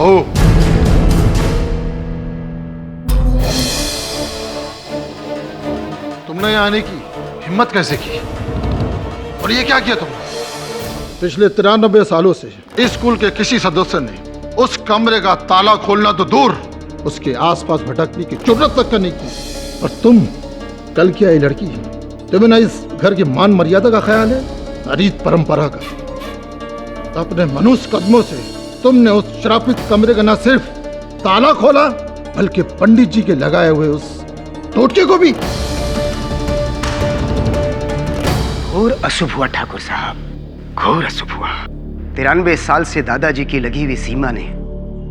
बहू। तुमने यहाँ आने की हिम्मत कैसे की? और ये क्या किया तुमने? पिछले 93 सालों से इस स्कूल के किसी सदस्य ने उस कमरे का ताला खोलना तो दूर, उसके आसपास भटकने की जुर्रत तक नहीं की। और तुम कल की आई लड़की, तुम्हें ना इस घर की मान मर्यादा का ख्याल है, ना रीत परंपरा का। अपने मनुष्य कदमों से तुमने उस श्रापित कमरे का न सिर्फ ताला खोला, बल्कि पंडित जी के लगाए हुए उस टोटके को भी। घोर अशुभ हुआ ठाकुर साहब, घोर अशुभ हुआ। 93 साल से दादाजी की लगी हुई सीमा ने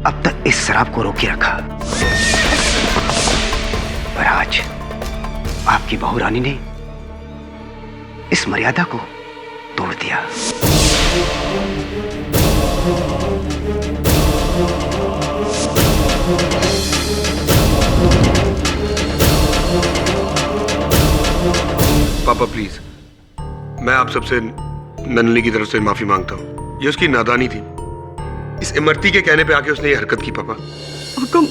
अब तक इस शराब को रोके रखा, पर आज आपकी बहू रानी ने इस मर्यादा को तोड़ दिया। पापा प्लीज, मैं आप सबसे नन्ही की तरफ से माफी मांगता हूँ। ये उसकी नादानी थी। इस इमरती के कहने पे आके उसने ये हरकत की। पापा हुकुम,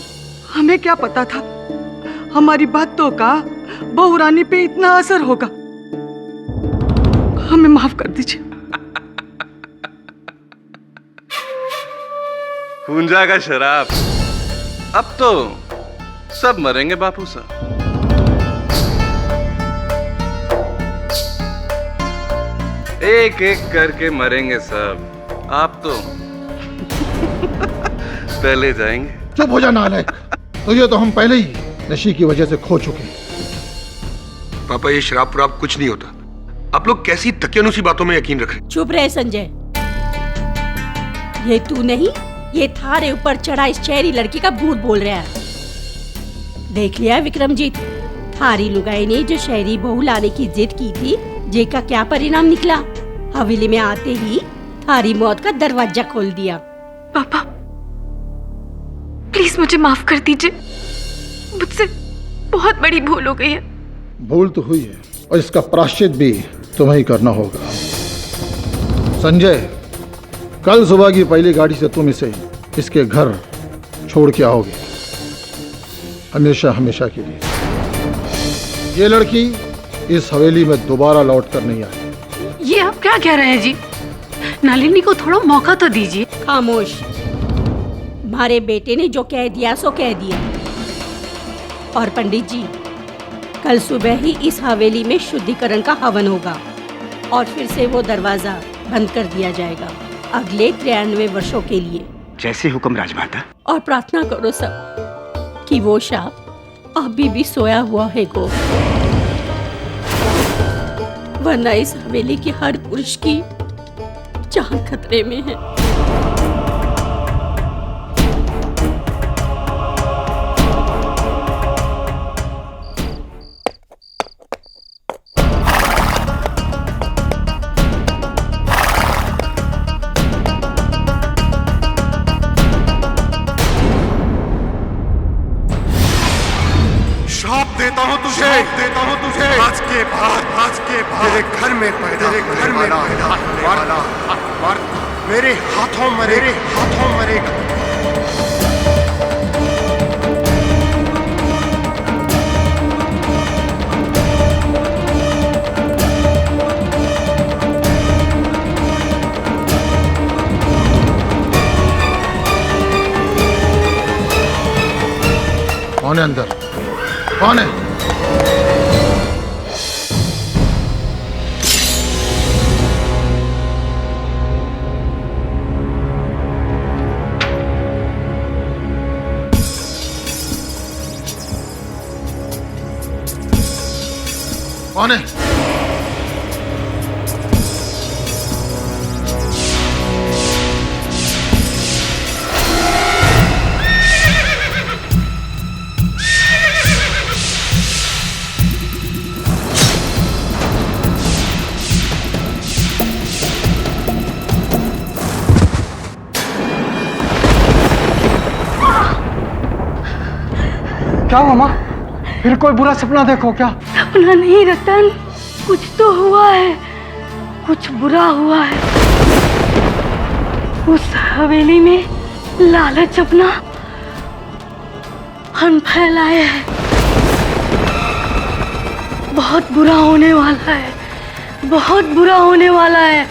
हमें क्या पता था हमारी बातों का बहू रानी पे इतना असर होगा। हमें माफ कर दीजिए। खूंजा का शराब, अब तो सब मरेंगे बापू साहब। एक एक करके मरेंगे सब, आप तो पहले जाएंगे। चुप हो जा नालायक, तुझे तो हम पहले ही नशे की वजह से खो चुके हैं। पापा ये शराब वराब कुछ नहीं होता। आप लोग कैसी तकियानुसी बातों में यकीन रख रहे हैं। चुप रहे संजय, ये तू नहीं, ये थारे ऊपर चढ़ा इस शहरी लड़की का भूत बोल रहा है। देख लिया विक्रमजीत, थारी लुगाई ने जो शहरी बहू लाने की जिद की थी, जे का क्या परिणाम निकला। हवेली में आते ही थारी मौत का दरवाजा खोल दिया। पापा प्लीज मुझे माफ कर दीजिए, मुझसे बहुत बड़ी भूल हो गई है। भूल तो हुई है और इसका प्रायश्चित भी तुम्हें ही करना होगा। संजय, कल सुबह की पहली गाड़ी से तुम इसे इसके घर छोड़ के आओगे, हमेशा हमेशा के लिए। ये लड़की इस हवेली में दोबारा लौट कर नहीं आएगी। ये आप क्या कह रहे हैं जी? नलिनी को थोड़ा मौका तो दीजिए। खामोश, हमारे बेटे ने जो कह दिया सो कह दिया। और पंडित जी, कल सुबह ही इस हवेली में शुद्धिकरण का हवन होगा और फिर से वो दरवाजा बंद कर दिया जाएगा अगले 93 वर्षों के लिए। जैसे हुक्म राजमाता। और प्रार्थना करो सब कि वो शाप अभी भी सोया हुआ है गो, वरना इस हवेली के हर पुरुष की जान खतरे में है। देता हूँ तुझे आज के बाद तेरे घर में पैदा मेरे हाथों मरेगा। कौन है अंदर? कौन है? कौन है? क्या मामा, फिर कोई बुरा सपना देखो क्या? सपना नहीं रतन, कुछ तो हुआ है, कुछ बुरा हुआ है। उस हवेली में लालच अपना फन फैलाए है। बहुत बुरा होने वाला है, बहुत बुरा होने वाला है।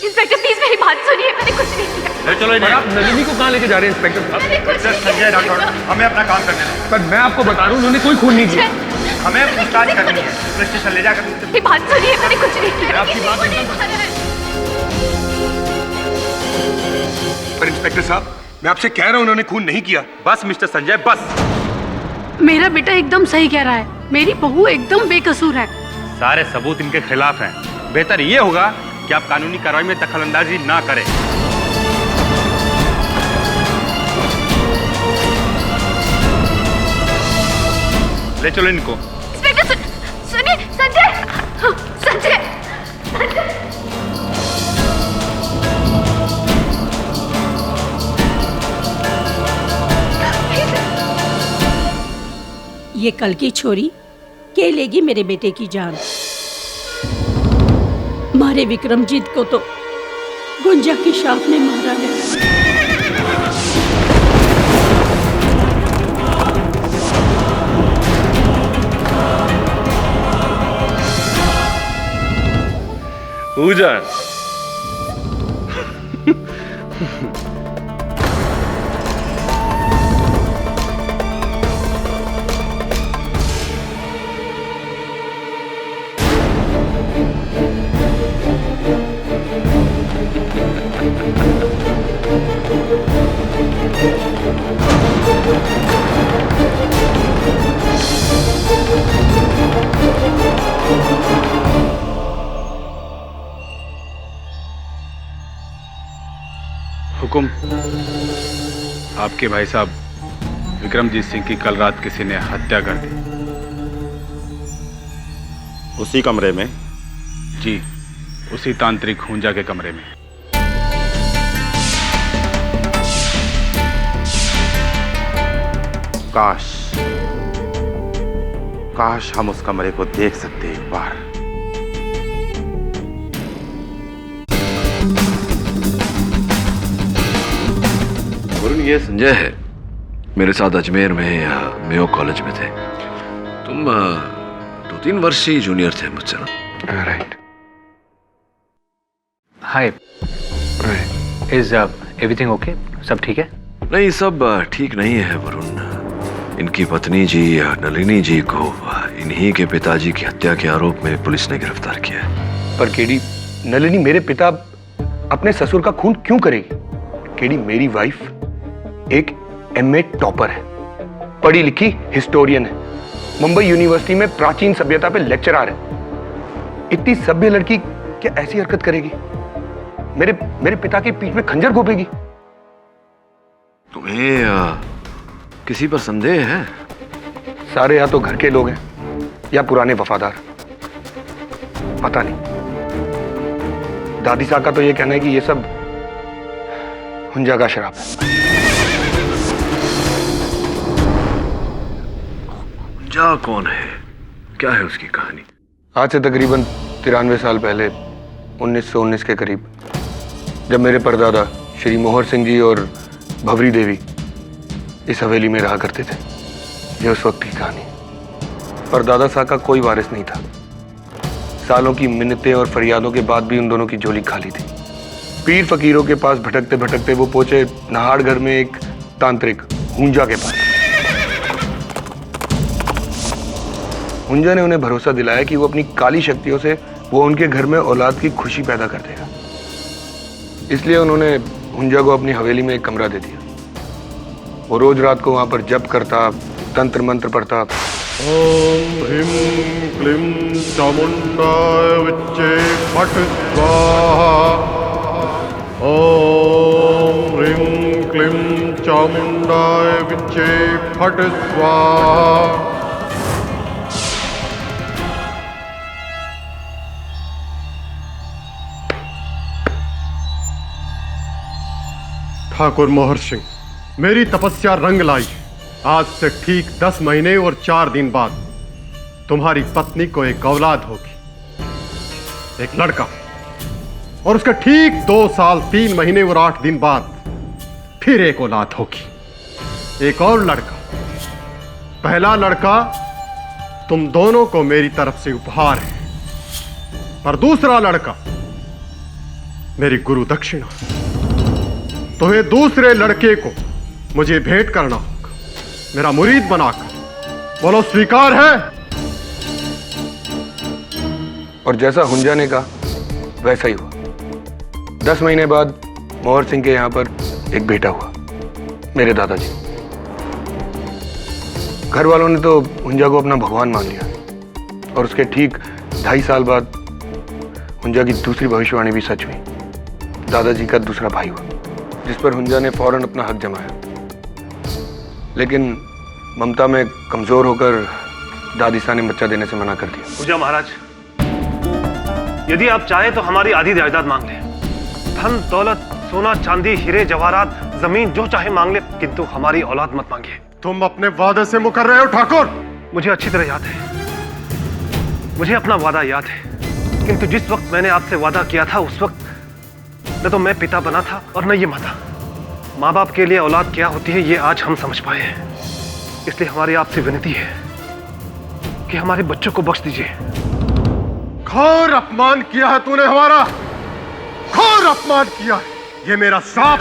इंस्पेक्टर प्लीज मेरी बात सुनिए, मैंने कुछ नहीं किया। चलो आप नलिनी को कहाँ लेके जा रहे हैं इंस्पेक्टर? संजय डॉक्टर, हमें अपना काम करने दें। पर मैं आपको बता रहा हूँ उन्होंने कोई खून नहीं किया। हमें पूछताछ करनी है, पुलिस स्टेशन ले जाकर। मेरी बात सुनिए, मैंने कुछ नहीं किया। आपकी बात पर इंस्पेक्टर साहब, मैं आपसे कह रहा हूं उन्होंने खून नहीं किया। बस मिस्टर संजय बस। मेरा बेटा एकदम सही कह रहा है, मेरी बहू एकदम बेकसूर है। सारे सबूत इनके खिलाफ हैं। बेहतर ये होगा कि आप कानूनी कार्रवाई में दखलंदाजी ना करें। ले चलो इनको। इंस्पेक्टर सुनिए, संजय संजय ये कल की छोरी के लेगी मेरे बेटे की जान। मारे विक्रमजीत को तो गुंजा की शाप ने मारा है। पूजा हुकुम। आपके भाई साहब विक्रमजीत सिंह की कल रात किसी ने हत्या कर दी। उसी कमरे में? जी, उसी तांत्रिक हुंजा के कमरे में। काश हम उस कमरे को देख सकते एक बार। वरुण, ये संजय है, मेरे साथ अजमेर में मेयो कॉलेज में थे। तुम 2-3 वर्ष ही जूनियर थे मुझसे ना? Right. Hi, is everything okay? सब ठीक है? नहीं, सब ठीक नहीं है वरुण। इनकी पत्नी जी नलिनी जी को इन्हीं के पिताजी की हत्या के आरोप में पुलिस ने गिरफ्तार किया है। पर केडी, नलिनी मेरे पिता अपने ससुर का खून क्यों करेगी? केडी, मेरी वाइफ एक एमए टॉपर है, पढ़ी लिखी हिस्टोरियन है, मुंबई यूनिवर्सिटी में प्राचीन सभ्यता पे लेक्चरर है। इतनी सभ्य लड़की क्या ऐसी हरकत करेगी? मेरे पिता की पीठ में खंजर घोपेगी? तुम्हें किसी पर संदेह है? सारे या तो घर के लोग हैं या पुराने वफादार, पता नहीं। दादी साहब का तो ये कहना है कि ये सब हुंजा का शराब है। हुंजा कौन है? क्या है उसकी कहानी? आज से तकरीबन 93 साल पहले 1919 के करीब, जब मेरे परदादा श्री मोहर सिंह जी और भवरी देवी इस हवेली में रहा करते थे। यह उस वक्त की कहानी। परदादा साहब का कोई वारिस नहीं था। सालों की मिन्नतें और फरियादों के बाद भी उन दोनों की झोली खाली थी। पीर फकीरों के पास भटकते भटकते वो पहुंचे नहाड़गढ़ में एक तांत्रिक हुंजा के पास। हुंजा ने उन्हें भरोसा दिलाया कि वो अपनी काली शक्तियों से वो उनके घर में औलाद की खुशी पैदा कर देगा। इसलिए उन्होंने हुंजा को अपनी हवेली में एक कमरा दे दिया। वो रोज रात को वहां पर जप करता, तंत्र मंत्र पढ़ता। ओम ह्रीं क्लीं चामुंडाय विच्चे फट स्वाहा। ओम ह्रीं क्लीं चामुंडाय विच्चे फट स्वाहा। ठाकुर मोहर सिंह, मेरी तपस्या रंग लाई। आज से ठीक 10 महीने और 4 दिन बाद तुम्हारी पत्नी को एक औलाद होगी, एक लड़का, और उसके ठीक 2 साल 3 महीने और 8 दिन बाद फिर एक औलाद होगी, एक और लड़का। पहला लड़का तुम दोनों को मेरी तरफ से उपहार है, और दूसरा लड़का मेरी गुरु दक्षिणा। तुम्हें दूसरे लड़के को मुझे भेंट करना होगा, मेरा मुरीद बनाकर। बोलो, स्वीकार है? और जैसा हुंजा ने कहा वैसा ही हुआ। 10 महीने बाद मोहर सिंह के यहाँ पर एक बेटा हुआ, मेरे दादाजी। घर वालों ने तो हुंजा को अपना भगवान मान लिया, और उसके ठीक 2.5 साल बाद हुंजा की दूसरी भविष्यवाणी भी सच हुई। दादाजी का दूसरा भाई हुआ, जिस पर हुंजा ने फौरन अपना हक जमाया। लेकिन ममता में कमजोर होकर दादीसा ने बच्चा देने से मना कर दिया। हुंजा महाराज, यदि आप चाहें तो हमारी आधी जायदाद मांग लें, धन दौलत, सोना चांदी, हीरे जवाहरात, जमीन जो चाहे मांग ले, किंतु हमारी औलाद मत मांगिए। तुम अपने वादे से मुकर रहे हो ठाकुर? मुझे अच्छी तरह याद है, मुझे अपना वादा याद है, किंतु जिस वक्त मैंने आपसे वादा किया था उस वक्त न तो मैं पिता बना था और न ये माता। माँ बाप के लिए औलाद क्या होती है ये आज हम समझ पाए हैं, इसलिए हमारी आपसे विनती है कि हमारे बच्चों को बख्श दीजिए। घोर अपमान किया है तूने हमारा, घोर अपमान किया है। ये मेरा श्राप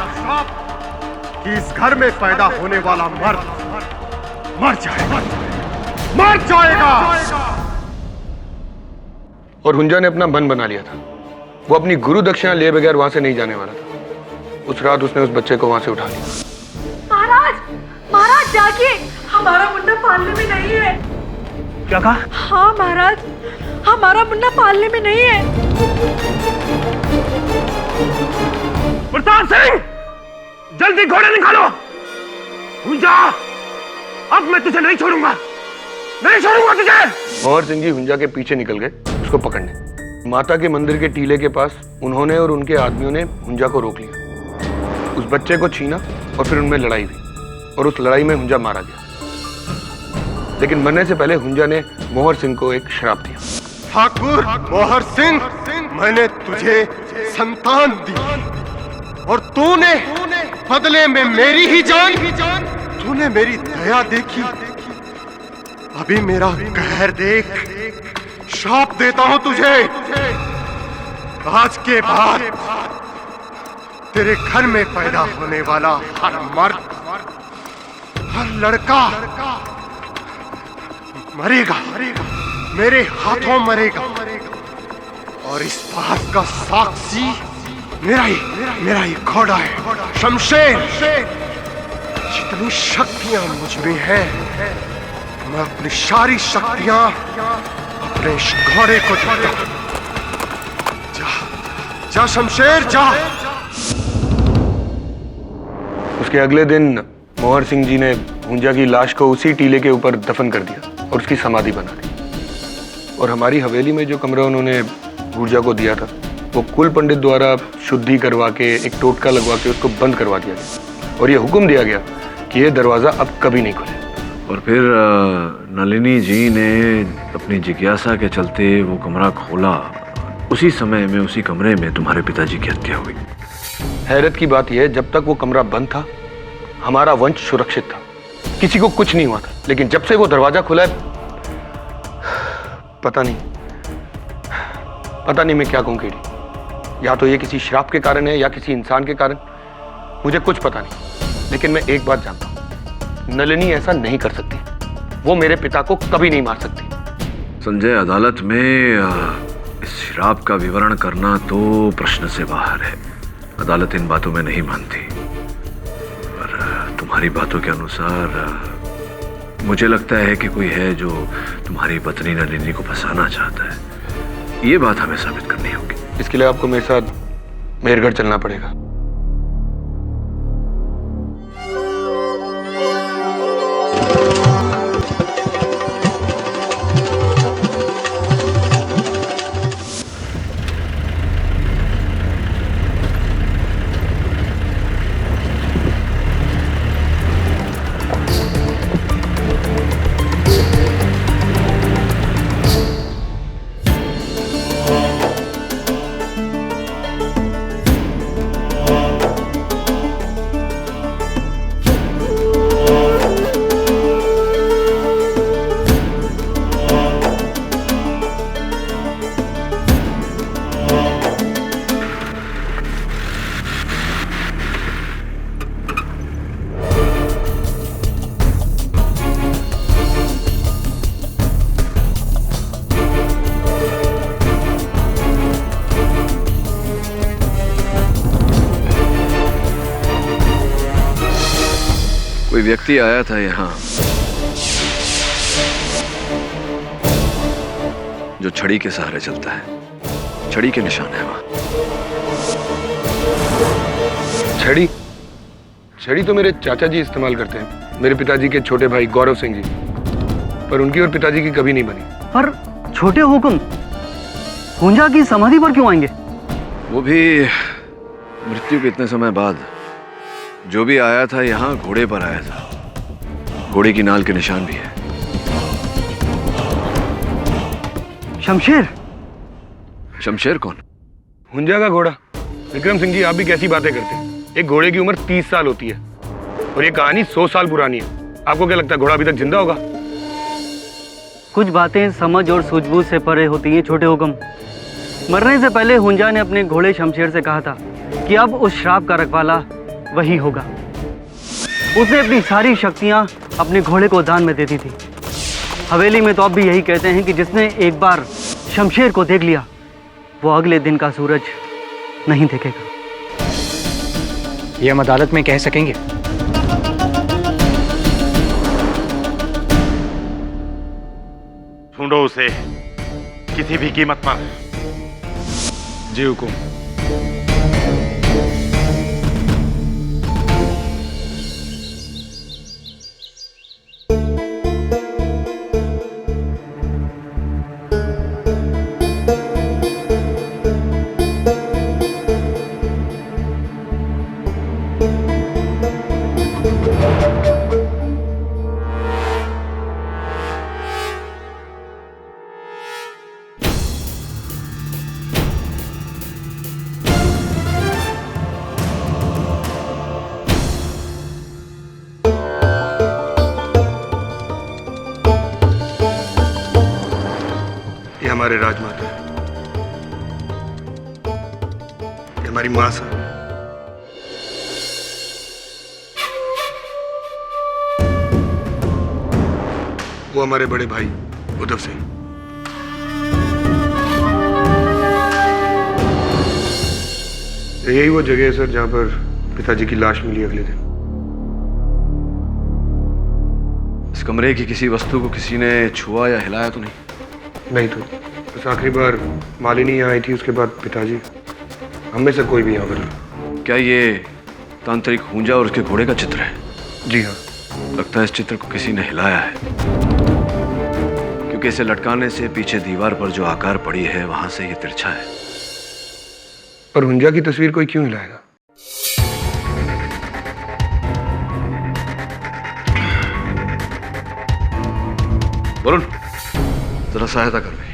कि इस घर में पैदा होने वाला मर्द मर जाएगा, मर जाएगा। और हुंजा ने अपना मन बना लिया था, वो अपनी गुरु दक्षिणा लिए बगैर वहां से नहीं जाने वाला था। उस रात उसने उस बच्चे को वहां से उठा लिया। महाराज, महाराज जागिए, हमारा मुन्ना पालने में नहीं है। क्या कहा? हाँ महाराज, हमारा मुन्ना पालने में नहीं है। प्रताप सिंह, जल्दी घोड़े निकालो। हुंजा, अब मैं तुझे नहीं छोड़ूंगा, नहीं छोड़ूंगा तुझे। मोहर सिंह जी हुंजा के पीछे निकल गए उसको पकड़ने। माता के मंदिर के टीले के पास उन्होंने और उनके आदमियों ने हुंजा को रोक लिया, उस बच्चे को छीना और फिर उनमें लड़ाई हुई, और उस लड़ाई में हुंजा मारा गया। लेकिन मरने से पहले हुंजा ने मोहर सिंह को एक श्राप दिया। ठाकुर मोहर सिंह, मैंने तुझे संतान दी और तूने बदले में मेरी ही जान, तूने मेरी दया देखी, अभी मेरा कहर देख। श्राप देता हूं तुझे, आज के बाद तेरे घर में पैदा होने वाला हर मर्द, हर लड़का मरेगा, मेरे हाथों मरेगा। और इस बात का साक्षी मेरा ही घोड़ा है शमशेर। जितनी शक्तियां मुझ में हैं, मैं अपनी सारी शक्तियां अपने इस घोड़े को देता हूं। जा शमशेर जा। उसके अगले दिन मोहर सिंह जी ने हुंजा की लाश को उसी टीले के ऊपर दफन कर दिया और उसकी समाधि बना दी। और हमारी हवेली में जो कमरा उन्होंने हुंजा को दिया था, वो कुल पंडित द्वारा शुद्धि करवा के एक टोटका लगवा के उसको बंद करवा दिया गया, और ये हुक्म दिया गया कि ये दरवाजा अब कभी नहीं खुले। और फिर नलिनी जी ने अपनी जिज्ञासा के चलते वो कमरा खोला। उसी समय में उसी कमरे में तुम्हारे पिताजी की हत्या हुई। हैरत की बात यह है, जब तक वो कमरा बंद था हमारा वंश सुरक्षित था, किसी को कुछ नहीं हुआ था। लेकिन जब से वो दरवाजा खुला है, पता नहीं मैं क्या कहूं केडी। या तो ये किसी श्राप के कारण है या किसी इंसान के कारण, मुझे कुछ पता नहीं। लेकिन मैं एक बात जानता हूं, नलिनी ऐसा नहीं कर सकती, वो मेरे पिता को कभी नहीं मार सकती। संजय, अदालत में इस श्राप का विवरण करना तो प्रश्न से बाहर है। अदालत इन बातों में नहीं मानती। पर तुम्हारी बातों के अनुसार मुझे लगता है कि कोई है जो तुम्हारी पत्नी नलिनी को फंसाना चाहता है। ये बात हमें साबित करनी होगी। इसके लिए आपको मेरे साथ मेहरगढ़ चलना पड़ेगा। व्यक्ति आया था यहाँ जो छड़ी के सहारे चलता है। छड़ी के निशान है वहां। छड़ी? छड़ी तो मेरे चाचा जी इस्तेमाल करते हैं, मेरे पिताजी के छोटे भाई गौरव सिंह जी, पर उनकी और पिताजी की कभी नहीं बनी। पर छोटे हुक्म हुंजा की समाधि पर क्यों आएंगे? वो भी मृत्यु के इतने समय बाद। जो भी आया था यहाँ घोड़े पर आया था। घोड़े की नाल के निशान भी है। शमशेर? शमशेर कौन? हुंजा का घोड़ा। विक्रम सिंह जी, आप भी कैसी बातें करते हैं? एक घोड़े की उम्र 30 साल होती है और ये कहानी 100 साल पुरानी है। आपको क्या लगता है घोड़ा अभी तक जिंदा होगा? कुछ बातें समझ और सूझबूझ से परे होती हैं छोटे हुक्म। मरने से पहले हुंजा ने अपने घोड़े शमशेर से कहा था कि अब उस श्राप का रखवाला वही होगा। उसने अपनी सारी शक्तियां अपने घोड़े को दान में दे दी थी। हवेली में तो अब भी यही कहते हैं कि जिसने एक बार शमशेर को देख लिया वो अगले दिन का सूरज नहीं देखेगा। ये हम अदालत में कह सकेंगे? ढूंढो उसे किसी भी कीमत पर। जी हुकुम। हमारे राजमाता है, ये हमारी मां सा। वो हमारे बड़े भाई उद्धव सिंह। यही वो जगह है सर जहां पर पिताजी की लाश मिली अगले दिन। इस कमरे की किसी वस्तु को किसी ने छुआ या हिलाया तो नहीं? नहीं तो बस आखिरी बार मालिनी यहाँ आई थी, उसके बाद पिताजी। हम में से कोई भी यहाँ पर। क्या ये तांत्रिक हुंजा और उसके घोड़े का चित्र है? जी हाँ। लगता है इस चित्र को किसी ने हिलाया है, क्योंकि इसे लटकाने से पीछे दीवार पर जो आकार पड़ी है वहां से ये तिरछा है। पर हुंजा की तस्वीर कोई क्यों हिलाएगा? वरुण, जरा सहायता कर मेरी।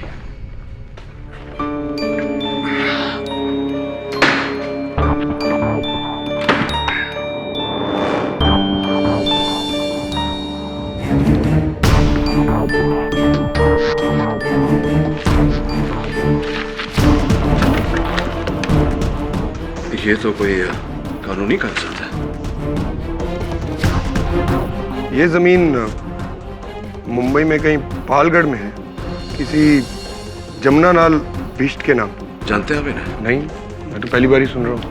ये तो कोई कानूनी कागजात है। ये जमीन मुंबई में कहीं पालगढ़ में है, किसी जमुनालाल बिष्ट के नाम। जानते हैं आप इन्हें? नहीं, मैं तो पहली बार ही सुन रहा हूँ।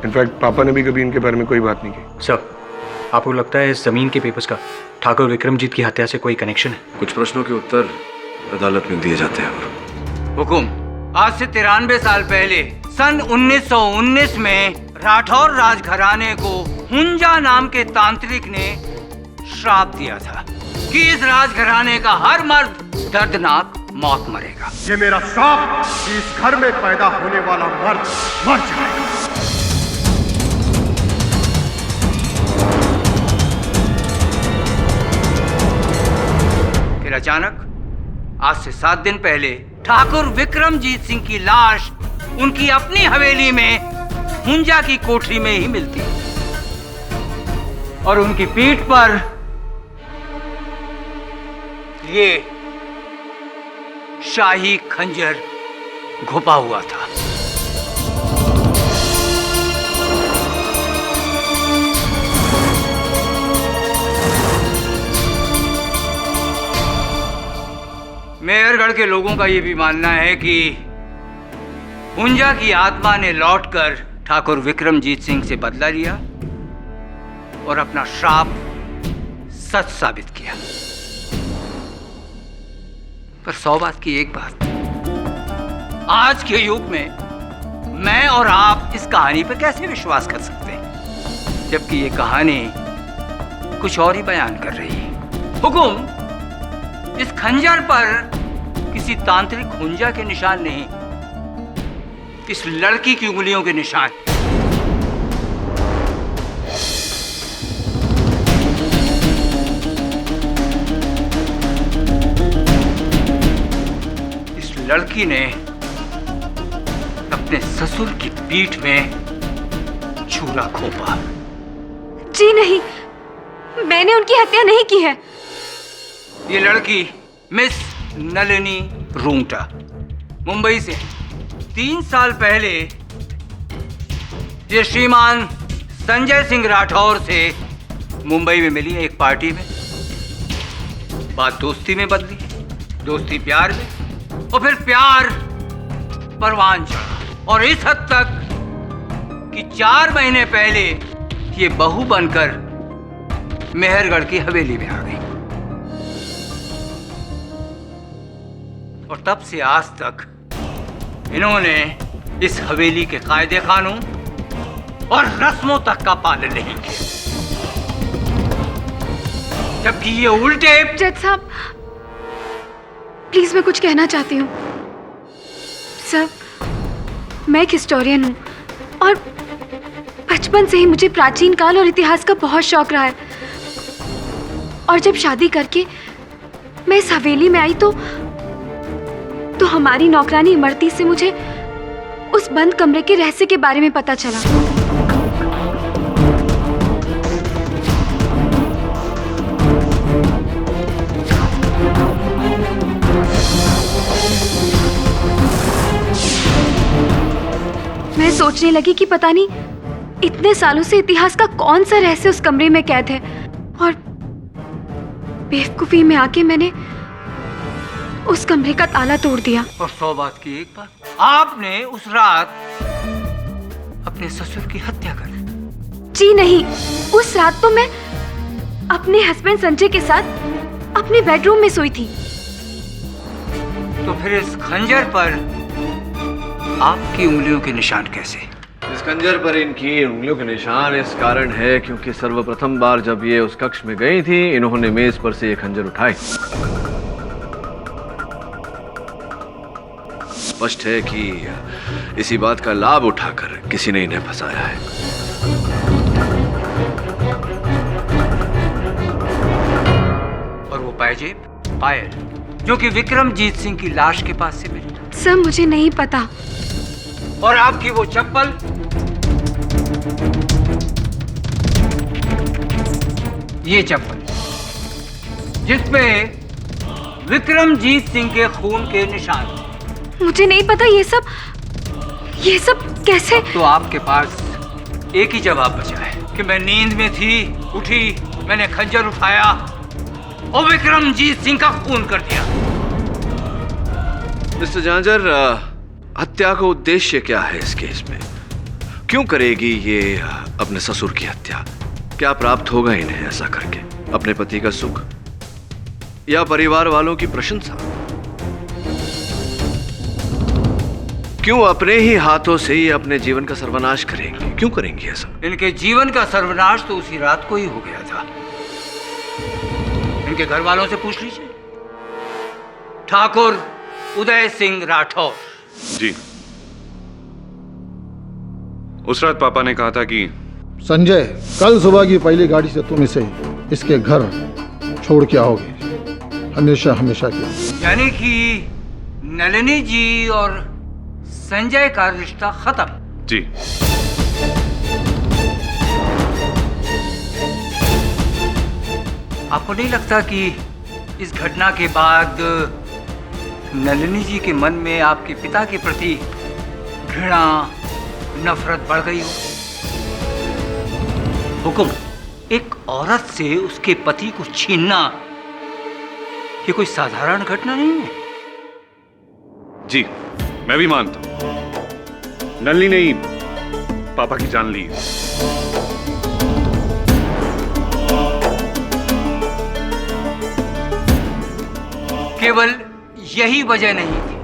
इनफैक्ट पापा ने भी कभी इनके बारे में कोई बात नहीं की। सर, आपको लगता है इस जमीन के पेपर्स का ठाकुर विक्रमजीत की हत्या से कोई कनेक्शन है? कुछ प्रश्नों के उत्तर अदालत में दिए जाते हैं। हुकुम, आज से 93 साल पहले सन 1919 में राठौर राजघराने को हुंजा नाम के तांत्रिक ने श्राप दिया था कि इस राजघराने का हर मर्द दर्दनाक मौत मरेगा। ये मेरा श्राप कि इस घर में पैदा होने वाला मर्द मर जाएगा। फिर अचानक आज से 7 दिन पहले ठाकुर विक्रमजीत सिंह की लाश उनकी अपनी हवेली में हुंजा की कोठरी में ही मिलती और उनकी पीठ पर ये शाही खंजर घुपा हुआ था। मेहरगढ़ के लोगों का यह भी मानना है कि हुंजा की आत्मा ने लौटकर ठाकुर विक्रमजीत सिंह से बदला लिया और अपना श्राप सच साबित किया। पर 100 बात की एक बात, आज के युग में मैं और आप इस कहानी पर कैसे विश्वास कर सकते हैं, जबकि ये कहानी कुछ और ही बयान कर रही है। हुकुम, इस खंजर पर किसी तांत्रिक हुंजा के निशान नहीं, इस लड़की की उंगलियों के निशान। इस लड़की ने अपने ससुर की पीठ में छुरा घोंपा। जी नहीं, मैंने उनकी हत्या नहीं की है। ये लड़की मिस नलिनी रूंगटा मुंबई से 3 साल पहले ये श्रीमान संजय सिंह राठौर से मुंबई में मिली एक पार्टी में। बात दोस्ती में बदली, दोस्ती प्यार में, और फिर प्यार परवान चढ़ा, और इस हद तक कि 4 महीने पहले ये बहू बनकर मेहरगढ़ की हवेली में आ गई। और तब से आज तक इन्होंने इस हवेली के कायदे कानून और रस्मों तक का पालन नहीं किया, जबकि ये उल्टे। जज साहब, प्लीज मैं कुछ कहना चाहती हूँ। सर, मैं एक हिस्टोरियन हूँ और बचपन से ही मुझे प्राचीन काल और इतिहास का बहुत शौक रहा है। और जब शादी करके मैं इस हवेली में आई तो हमारी नौकरानी इमरती से मुझे उस बंद कमरे के रहस्य के बारे में पता चला। मैं सोचने लगी कि पता नहीं इतने सालों से इतिहास का कौन सा रहस्य उस कमरे में कैद है, और बेवकूफी में आके मैंने उस कमरे का ताला तोड़ दिया। और 100 बात की एक बात, आपने उस रात अपने ससुर की हत्या कर दी। जी नहीं, उस रात तो मैं अपने हस्बैंड संजय के साथ अपने बेडरूम में सोई थी। तो फिर इस खंजर पर आपकी उंगलियों के निशान कैसे? इस खंजर पर इनकी उंगलियों के निशान इस कारण है क्योंकि सर्वप्रथम बार जब ये उस कक्ष में गई थी, इन्होंने मेज पर से ये खंजर उठाई। स्पष्ट है कि इसी बात का लाभ उठाकर किसी ने इन्हें फंसाया है। और वो पायल जो कि विक्रमजीत सिंह की लाश के पास से मिली। सर, मुझे नहीं पता। और आपकी वो चप्पल, ये चप्पल जिसपे विक्रमजीत सिंह के खून के निशान। मुझे नहीं पता ये सब कैसे। तो आपके पास एक ही जवाब बचा है कि मैं नींद में थी, उठी, मैंने खंजर उठाया और विक्रमजीत सिंह का खून कर दिया। मिस्टर झांझर, हत्या का उद्देश्य क्या है इस केस में? क्यों करेगी ये अपने ससुर की हत्या? क्या प्राप्त होगा इन्हें ऐसा करके? अपने पति का सुख या परिवार वालों की प्रशंसा? क्यों अपने ही हाथों से ये अपने जीवन का सर्वनाश करेंगी? क्यों करेंगी ऐसा? इनके जीवन का सर्वनाश तो उसी रात को ही हो गया था। इनके घर वालों से पूछ लीजिए। ठाकुर उदय सिंह राठौर। जी, उस रात पापा ने कहा था कि संजय, कल सुबह की पहली गाड़ी से तुम इसे इसके घर छोड़ के आओगे, हमेशा हमेशा के लिए। यानी कि नलिनी जी और संजय का रिश्ता खत्म। जी, आपको नहीं लगता कि इस घटना के बाद नलिनी जी के मन में आपके पिता के प्रति घृणा, नफरत बढ़ गई हो? हुकुम, एक औरत से उसके पति को छीनना ये कोई साधारण घटना नहीं है। जी, मैं भी मानता हूं। नलिनी ने ही पापा की जान ली। केवल यही वजह नहीं थी,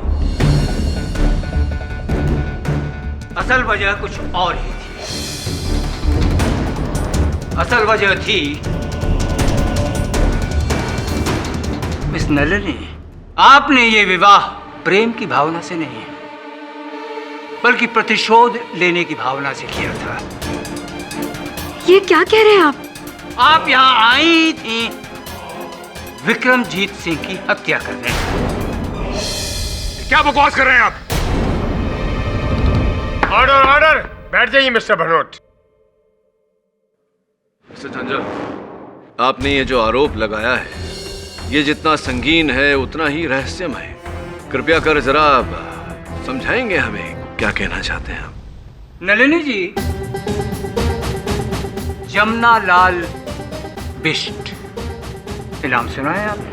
असल वजह कुछ और ही थी। असल वजह थी मिस नलिनी, आपने ये विवाह प्रेम की भावना से नहीं बल्कि प्रतिशोध लेने की भावना से किया था। ये क्या कह रहे हैं आप? आप यहाँ आई थी विक्रमजीत सिंह की हत्या करने। क्या बकवास कर रहे हैं आप? ऑर्डर ऑर्डर, बैठ जाइए मिस्टर भनोट। मिस्टर झंझर, आपने ये जो आरोप लगाया है ये जितना संगीन है उतना ही रहस्यमय है। कृपया कर जरा समझाएंगे हमें क्या कहना चाहते हैं आप? नलिनी जी, जमुना लाल बिष्ट नाम सुना है आपने?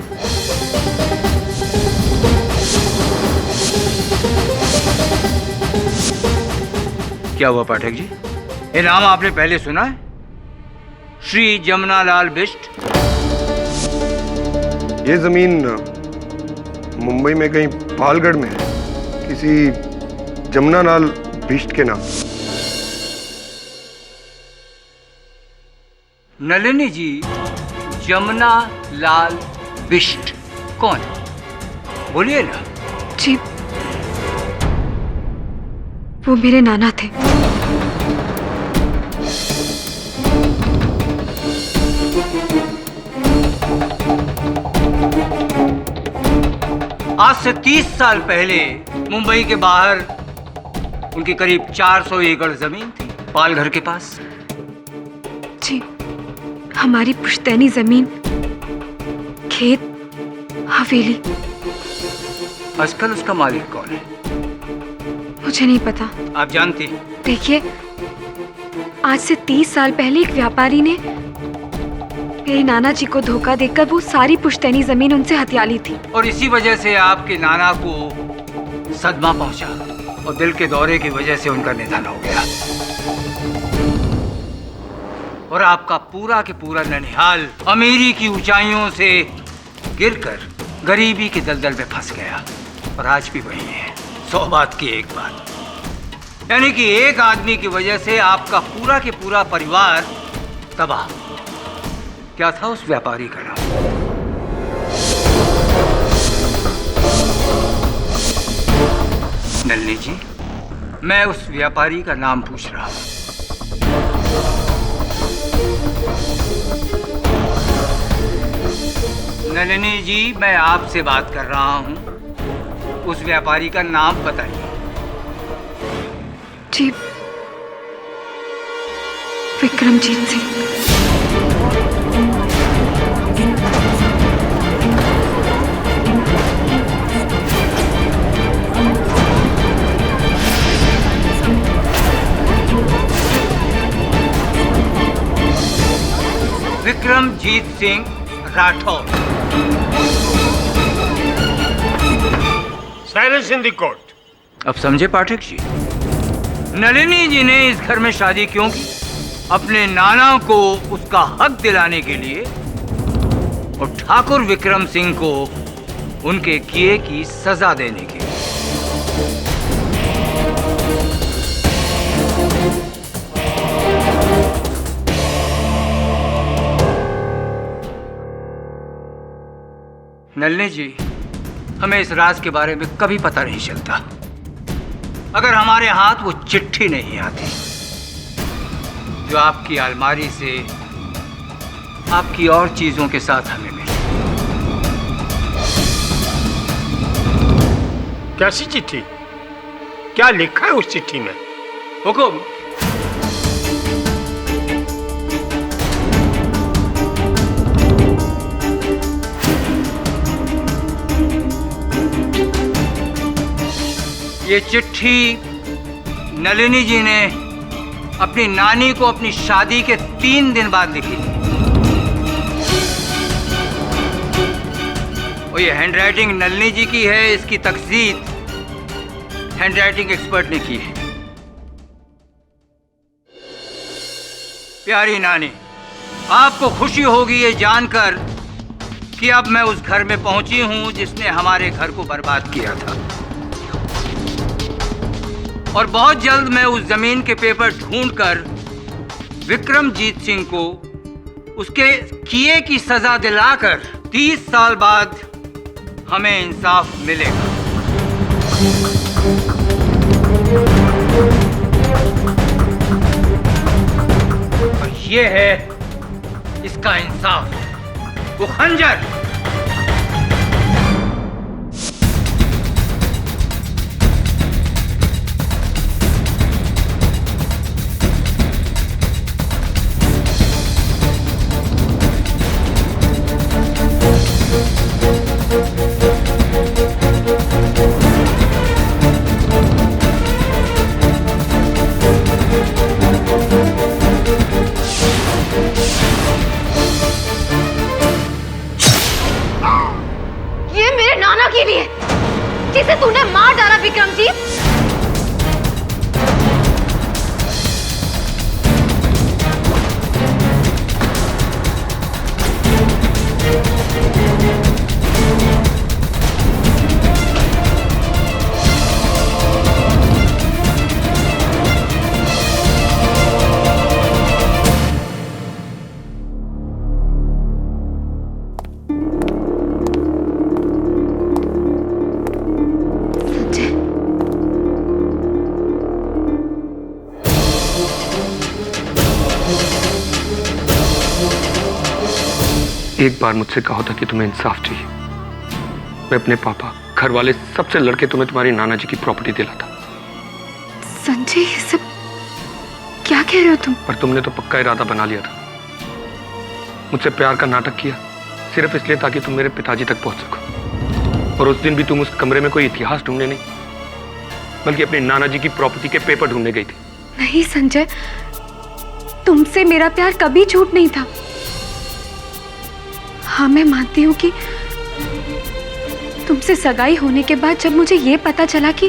क्या हुआ पाठक जी, ये नाम आपने पहले सुना है? श्री जमुना लाल बिष्ट। ये जमीन मुंबई में कहीं पालगढ़ में है, किसी जमुना लाल बिष्ट के नाम। नलिनी जी, जमुना लाल बिष्ट कौन? बोलिए ना। जी, वो मेरे नाना थे। आज से 30 साल पहले मुंबई के बाहर उनकी करीब 400 एकड़ जमीन थी, पालघर के पास। जी, हमारी पुश्तैनी जमीन, खेत, हवेली। आजकल उसका मालिक कौन है? मुझे नहीं पता। आप जानती? देखिए, आज से 30 साल पहले एक व्यापारी ने मेरे नाना जी को धोखा देकर वो सारी पुश्तैनी जमीन उनसे हथिया ली थी। और इसी वजह से आपके नाना को सदमा पहुंचा और दिल के दौरे की वजह से उनका निधन हो गया। और आपका पूरा के पूरा ननिहाल अमीरी की ऊंचाइयों से गिरकर गरीबी के दलदल में फंस गया। और आज भी वही है। 100 बात की एक बात, यानी कि एक आदमी की वजह से आपका पूरा के पूरा परिवार तबाह। क्या था उस व्यापारी का नाम? नलिनी जी, मैं उस व्यापारी का नाम पूछ रहा हूं। नलिनी जी, मैं आपसे बात कर रहा हूं, उस व्यापारी का नाम बताइए। जी, Vikramjit Singh. Vikramjit Singh Rathore. Silence in the court. अब समझे पाठक जी, नलिनी जी ने इस घर में शादी क्यों की? अपने नाना को उसका हक दिलाने के लिए और ठाकुर विक्रम सिंह को उनके किए की सजा देने के लिए। नलिनी जी, हमें इस राज के बारे में कभी पता नहीं चलता अगर हमारे हाथ वो चिट्ठी नहीं आती जो आपकी अलमारी से आपकी और चीजों के साथ हमें मिली। कैसी चिट्ठी? क्या लिखा है उस चिट्ठी में? हुकुम। ये चिट्ठी नलिनी जी ने अपनी नानी को अपनी शादी के 3 दिन बाद लिखी थी। और ये हैंडराइटिंग नलिनी जी की है, इसकी तकसीद हैंडराइटिंग एक्सपर्ट ने की है। प्यारी नानी, आपको खुशी होगी ये जानकर कि अब मैं उस घर में पहुंची हूं जिसने हमारे घर को बर्बाद किया था, और बहुत जल्द मैं उस जमीन के पेपर ढूंढकर विक्रमजीत सिंह को उसके किए की सजा दिलाकर 30 साल बाद हमें इंसाफ मिलेगा। और ये है इसका इंसाफ, वो खंजर। जिसे तूने मार डाला विक्रमजीत। एक बार मुझसे कहा था कि तुम्हें इंसाफ चाहिए। मैं अपने पापा, घर वाले, सबसे लड़के तुम्हें तुम्हारी नाना जी की प्रॉपर्टी दिलाता। संजय, ये सब क्या कह रहे हो तुम? पर तुमने तो पक्का इरादा बना लिया था। मुझसे प्यार का नाटक किया सिर्फ इसलिए ताकि तुम मेरे पिताजी तक पहुंच सको। और उस दिन भी तुम उस कमरे में कोई इतिहास ढूंढने नहीं, बल्कि अपनी नाना जी की प्रॉपर्टी के पेपर ढूंढने गई थी। नहीं संजय, तुमसे मेरा प्यार कभी झूठ नहीं था। हाँ, मैं मानती हूँ कि तुमसे सगाई होने के बाद जब मुझे ये पता चला कि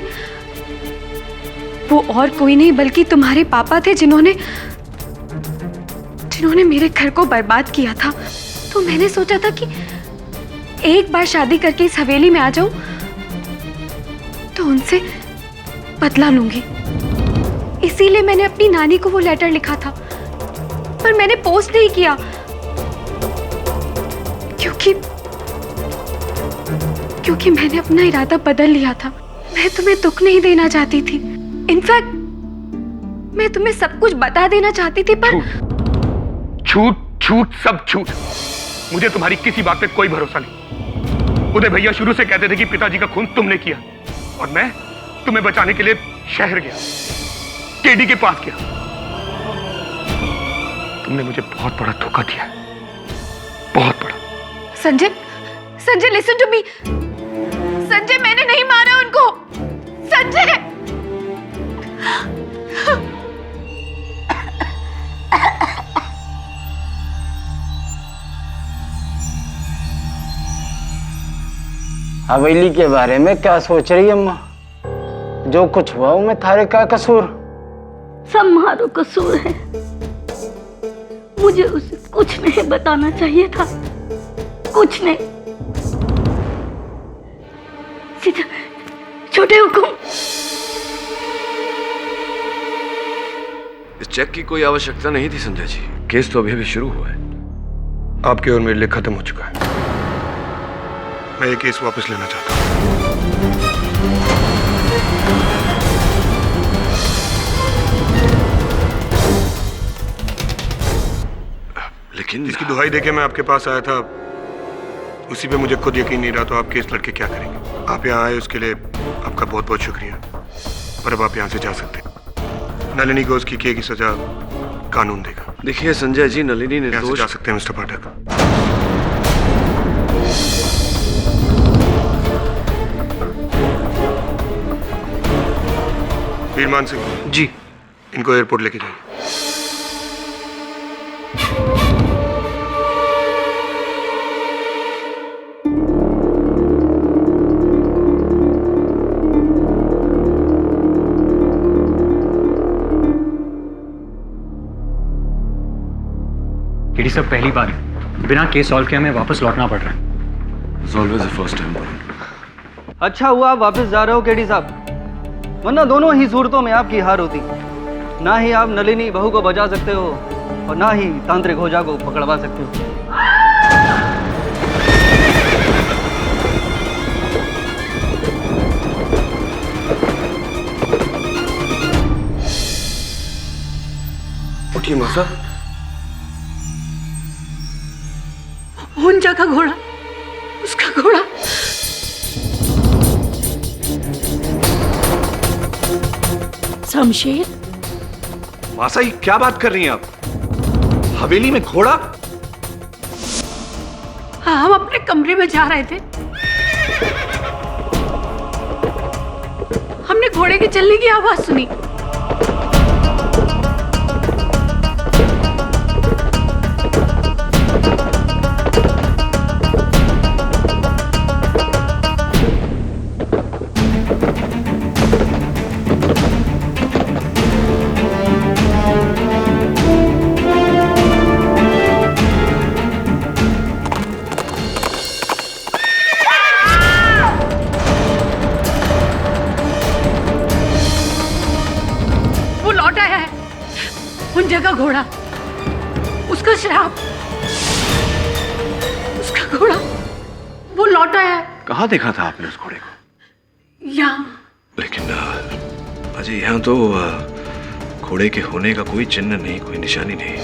वो और कोई नहीं बल्कि तुम्हारे पापा थे जिन्होंने मेरे घर को बर्बाद किया था, तो मैंने सोचा था कि एक बार शादी करके इस हवेली में आ जाऊं तो उनसे बदला लूंगी। इसीलिए मैंने अपनी नानी को वो लेटर लिखा था, पर मैंने पोस्ट नहीं किया क्योंकि मैंने अपना इरादा बदल लिया था। मैं तुम्हें दुख नहीं देना चाहती थी। इनफैक्ट मैं तुम्हें सब कुछ बता देना चाहती थी, पर झूठ झूठ सब झूठ। मुझे तुम्हारी किसी बात पे कोई भरोसा नहीं। उदय भैया शुरू से कहते थे कि पिताजी का खून तुमने किया, और मैं तुम्हें बचाने के लिए शहर गया, केडी के पास गया। तुमने मुझे बहुत बड़ा धोखा दिया, बहुत बड़ा। Sanjay, Sanjay listen to me. Sanjay, मैंने नहीं मारा उनको। संजय, हवेली के बारे में क्या सोच रही है अम्मा? जो कुछ हुआ वो में थारे का कसूर? सब मारो कसूर है। मुझे उसे कुछ नहीं बताना चाहिए था, कुछ नहीं। सीधा छोटे हुकुम। इस चेक की कोई आवश्यकता नहीं थी संजय जी। केस तो अभी अभी शुरू हुआ है। आपके और मेरे लिए खत्म हो चुका है। मैं ये केस वापस लेना चाहता हूँ। लेकिन जिसकी दुहाई देके मैं आपके पास आया था, उसी पे मुझे खुद यकीन नहीं रहा, तो आप केस लड़के क्या करेंगे? आप यहाँ आए उसके लिए आपका बहुत बहुत शुक्रिया, पर अब आप यहाँ से जा सकते हैं। नलिनी को उसकी किए की सजा कानून देगा। देखिए संजय जी, नलिनी ने यहाँ से जा सकते हैं मिस्टर पाठक। वीरमान सिंह जी, इनको एयरपोर्ट लेके जाइए। ये सब पहली बार बिना केस सॉल्व किए हमें वापस लौटना पड़ रहा है। It's always the first time. अच्छा हुआ आप वापस जा रहे हो केडी साहब, वरना दोनों ही सूरतों में आपकी हार होती। ना ही आप नलिनी बहू को बचा सकते हो और ना ही तांत्रिक होजा को पकड़वा सकते हो। उठिए मौसा। हुंजा का घोड़ा, उसका घोड़ा। शमशेर, मासा ये क्या बात कर रही हैं आप? हवेली में घोड़ा? हाँ, हम अपने कमरे में जा रहे थे, हमने घोड़े के चलने की आवाज सुनी। का घोड़ा, उसका श्राप, उसका घोड़ा, वो लौट आया है। कहाँ देखा था आपने उस घोड़े को? यहाँ। लेकिन अजय यहाँ तो घोड़े के होने का कोई चिन्ह नहीं, कोई निशानी नहीं।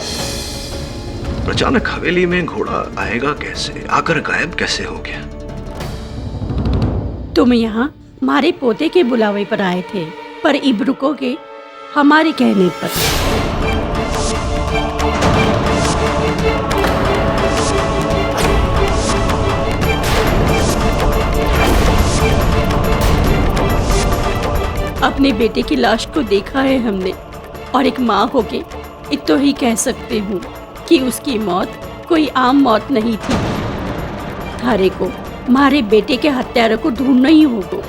अचानक हवेली में घोड़ा आएगा कैसे, आकर गायब कैसे हो गया? तुम यहाँ हमारे पोते के बुलावे पर आए थे, पर इब रुकोगे हमारे कहने पर। अपने बेटे की लाश को देखा है हमने, और एक माँ होके इतना ही कह सकते हूँ कि उसकी मौत कोई आम मौत नहीं थी। थारे को हमारे बेटे के हत्यारों को ढूंढना ही होगा।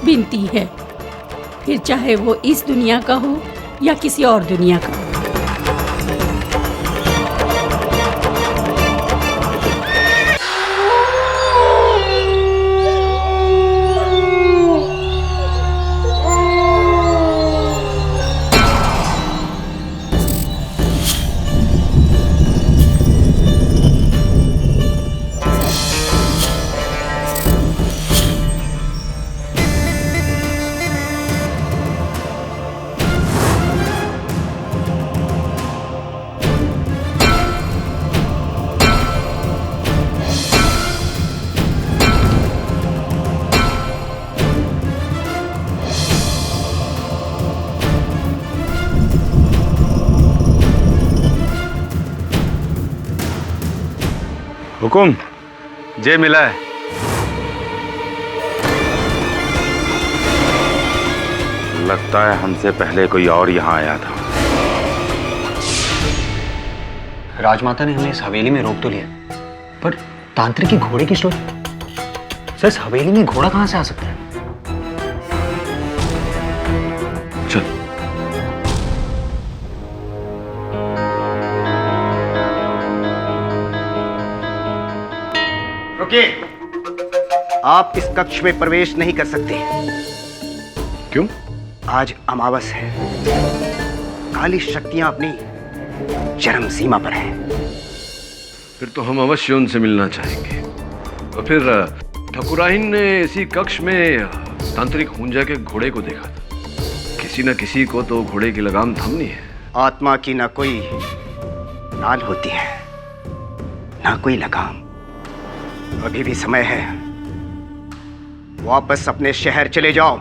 विनती है, फिर चाहे वो इस दुनिया का हो या किसी और दुनिया का। हुकुम, जे मिला है। लगता है हमसे पहले कोई और यहाँ आया था। राजमाता ने हमें इस हवेली में रोक तो लिया, पर तांत्रिक के घोड़े की स्टोरी, सर इस हवेली में घोड़ा कहाँ से आ सकता है? चल। आप इस कक्ष में प्रवेश नहीं कर सकते। क्यों? आज अमावस है, काली शक्तियां अपनी चरम सीमा पर हैं। फिर तो हम अवश्य उनसे मिलना चाहेंगे। और फिर ठकुराइन ने इसी कक्ष में तांत्रिक हुंजा के घोड़े को देखा था। किसी न किसी को तो घोड़े की लगाम थामनी है। आत्मा की ना कोई नाल होती है, ना कोई लगाम। अभी भी समय है, वापस अपने शहर चले जाओ।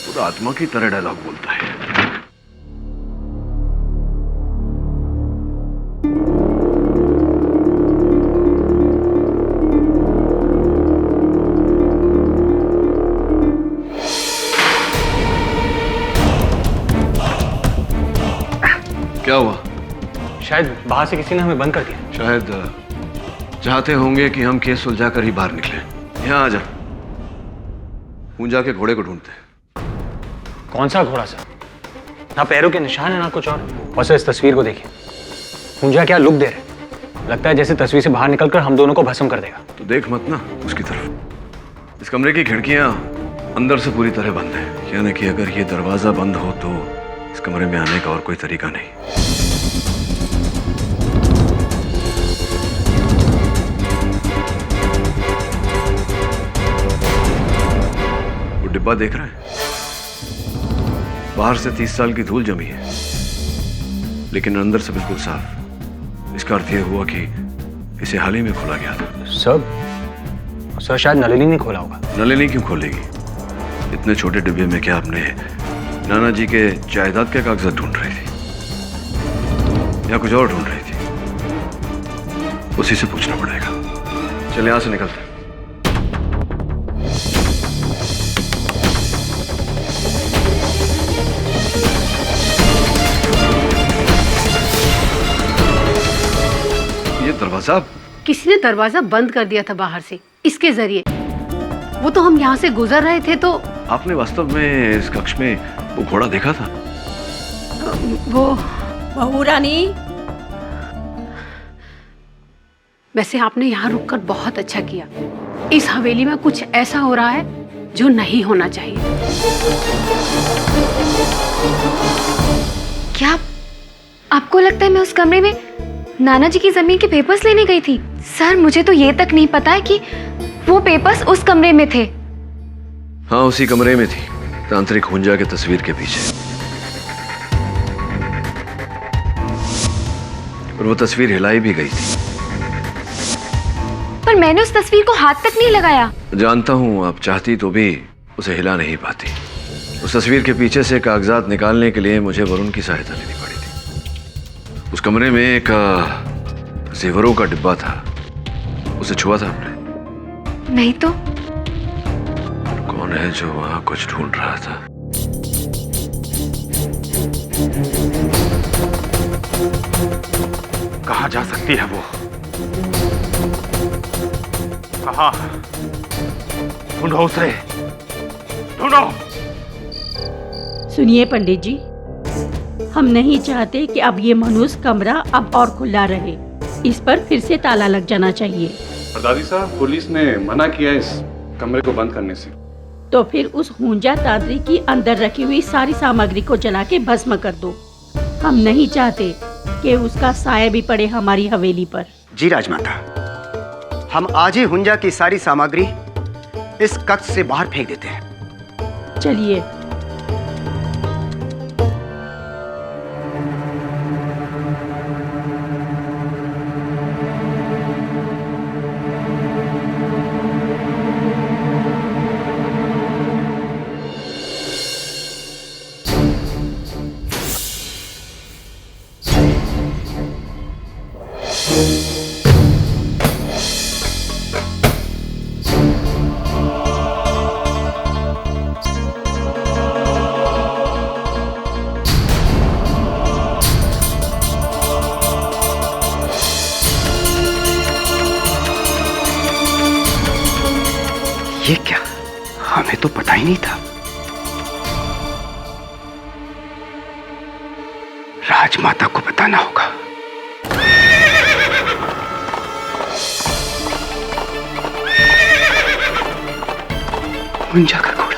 पूरा आत्मा की तरह डायलॉग बोलता है। क्या हुआ? शायद बाहर से किसी ने हमें बंद कर दिया। शायद चाहते होंगे कि हम केस सुलझाकर ही बाहर निकले। यहाँ आ जा, हुंजा के घोड़े को ढूंढते। कौन सा घोड़ा सर? ना पैरों के निशान है ना कुछ और सर इस तस्वीर को देखिए, हुंजा क्या लुक दे रहे हैं। लगता है जैसे तस्वीर से बाहर निकलकर हम दोनों को भस्म कर देगा। तो देख मत ना उसकी तरफ। इस कमरे की खिड़कियां अंदर से पूरी तरह बंद है, यानी कि अगर ये दरवाजा बंद हो तो इस कमरे में आने का और कोई तरीका नहीं। वो डिब्बा देख रहे हैं, बाहर से 30 साल की धूल जमी है, लेकिन अंदर से बिल्कुल साफ। इसका अर्थ यह हुआ कि इसे हाल ही में खोला गया था। सर शायद नलिनी ने खोला होगा। नलिनी क्यों खोलेगी? इतने छोटे डिब्बे में क्या आपने नाना जी के जायदाद के कागजात ढूंढ रही थी या कुछ और ढूंढ रही थी? उसी से पूछना पड़ेगा। चलिए यहां से निकलते हैं। ये दरवाजा किसी ने दरवाजा बंद कर दिया था बाहर से इसके जरिए। वो तो हम यहाँ से गुजर रहे थे तो आपने वास्तव में इस कक्ष में वो घोड़ा देखा था? वो बहू रानी, वैसे आपने यहाँ रुककर बहुत अच्छा किया। इस हवेली में कुछ ऐसा हो रहा है जो नहीं होना चाहिए। क्या आपको लगता है मैं उस कमरे में नाना जी की जमीन के पेपर्स लेने गई थी? सर मुझे तो ये तक नहीं पता है कि वो पेपर्स उस कमरे में थे। हाँ उसी कमरे में थी, तांत्रिक हुंजा के तस्वीर के पीछे। और वो तस्वीर हिलाई भी गई थी। पर मैंने उस तस्वीर को हाथ तक नहीं लगाया। जानता हूं आप चाहती तो भी उसे हिला नहीं पाती। उस तस्वीर के पीछे से कागजात निकालने के लिए मुझे वरुण की सहायता लेनी पड़ी थी। उस कमरे में एक जेवरों का डिब्बा था, उसे छुआ था आपने? नहीं तो कौन है जो वहां कुछ ढूंढ रहा था? कहाँ जा सकती है वो? कहाँ? ढूंढो उसे, ढूंढो। सुनिए पंडित जी, हम नहीं चाहते कि अब ये मनहूस कमरा अब और खुला रहे। इस पर फिर से ताला लग जाना चाहिए। दादी साहब, पुलिस ने मना किया इस कमरे को बंद करने से। तो फिर उस हुंजा तांत्रिक की अंदर रखी हुई सारी सामग्री को जला के भस्म कर दो। हम नहीं चाहते कि उसका साया भी पड़े हमारी हवेली पर। जी राजमाता, हम आज ही हुंजा की सारी सामग्री इस कक्ष से बाहर फेंक देते हैं। चलिए। ये क्या? हमें तो पता ही नहीं था। राजमाता को बताना होगा। हुंजा का घोड़ा।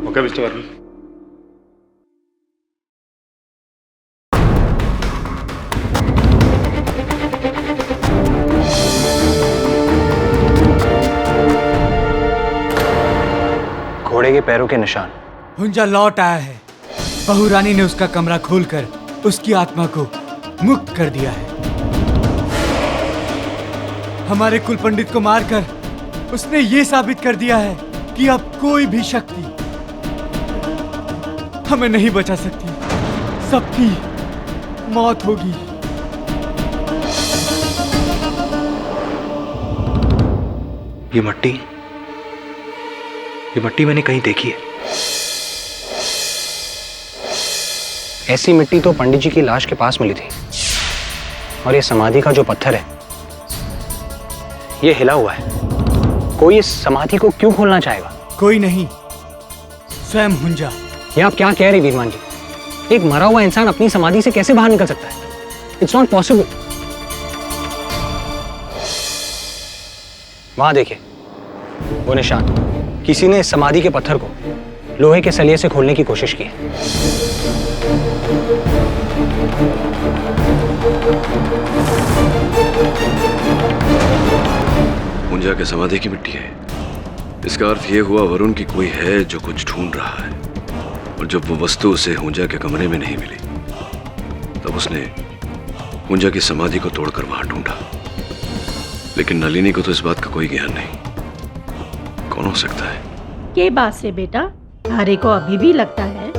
Okay mister Verma. घोड़े के पैरों के निशान। हुंजा लौट आया है। बहू रानी ने उसका कमरा खोलकर उसकी आत्मा को मुक्त कर दिया है। हमारे कुल पंडित को मारकर उसने ये साबित कर दिया है कि अब कोई भी शक्ति हमें नहीं बचा सकती, सबकी मौत होगी। ये मट्टी मैंने कहीं देखी है। ऐसी मिट्टी तो पंडित जी की लाश के पास मिली थी। और ये समाधि का जो पत्थर है ये हिला हुआ है। कोई इस समाधि को क्यों खोलना चाहेगा? कोई नहीं, स्वयं हुंजा। ये आप क्या कह रहे वीरमान जी? एक मरा हुआ इंसान अपनी समाधि से कैसे बाहर निकल सकता है? It's not possible. वहां देखिए, वो निशान। किसी ने इस समाधि के पत्थर को लोहे के सलिए से खोलने की कोशिश की है। हुंजा के समाधि की मिट्टी है। इसका अर्थ यह हुआ वरुण की कोई है जो कुछ ढूंढ रहा है, और जब वो वस्तु उसे हुंजा के कमरे में नहीं मिली तब उसने हुंजा की समाधि को तोड़कर वहां ढूंढा। लेकिन नलिनी को तो इस बात का कोई ज्ञान नहीं। कौन हो सकता है? के बात से बेटा तारे को अभी भी लगता है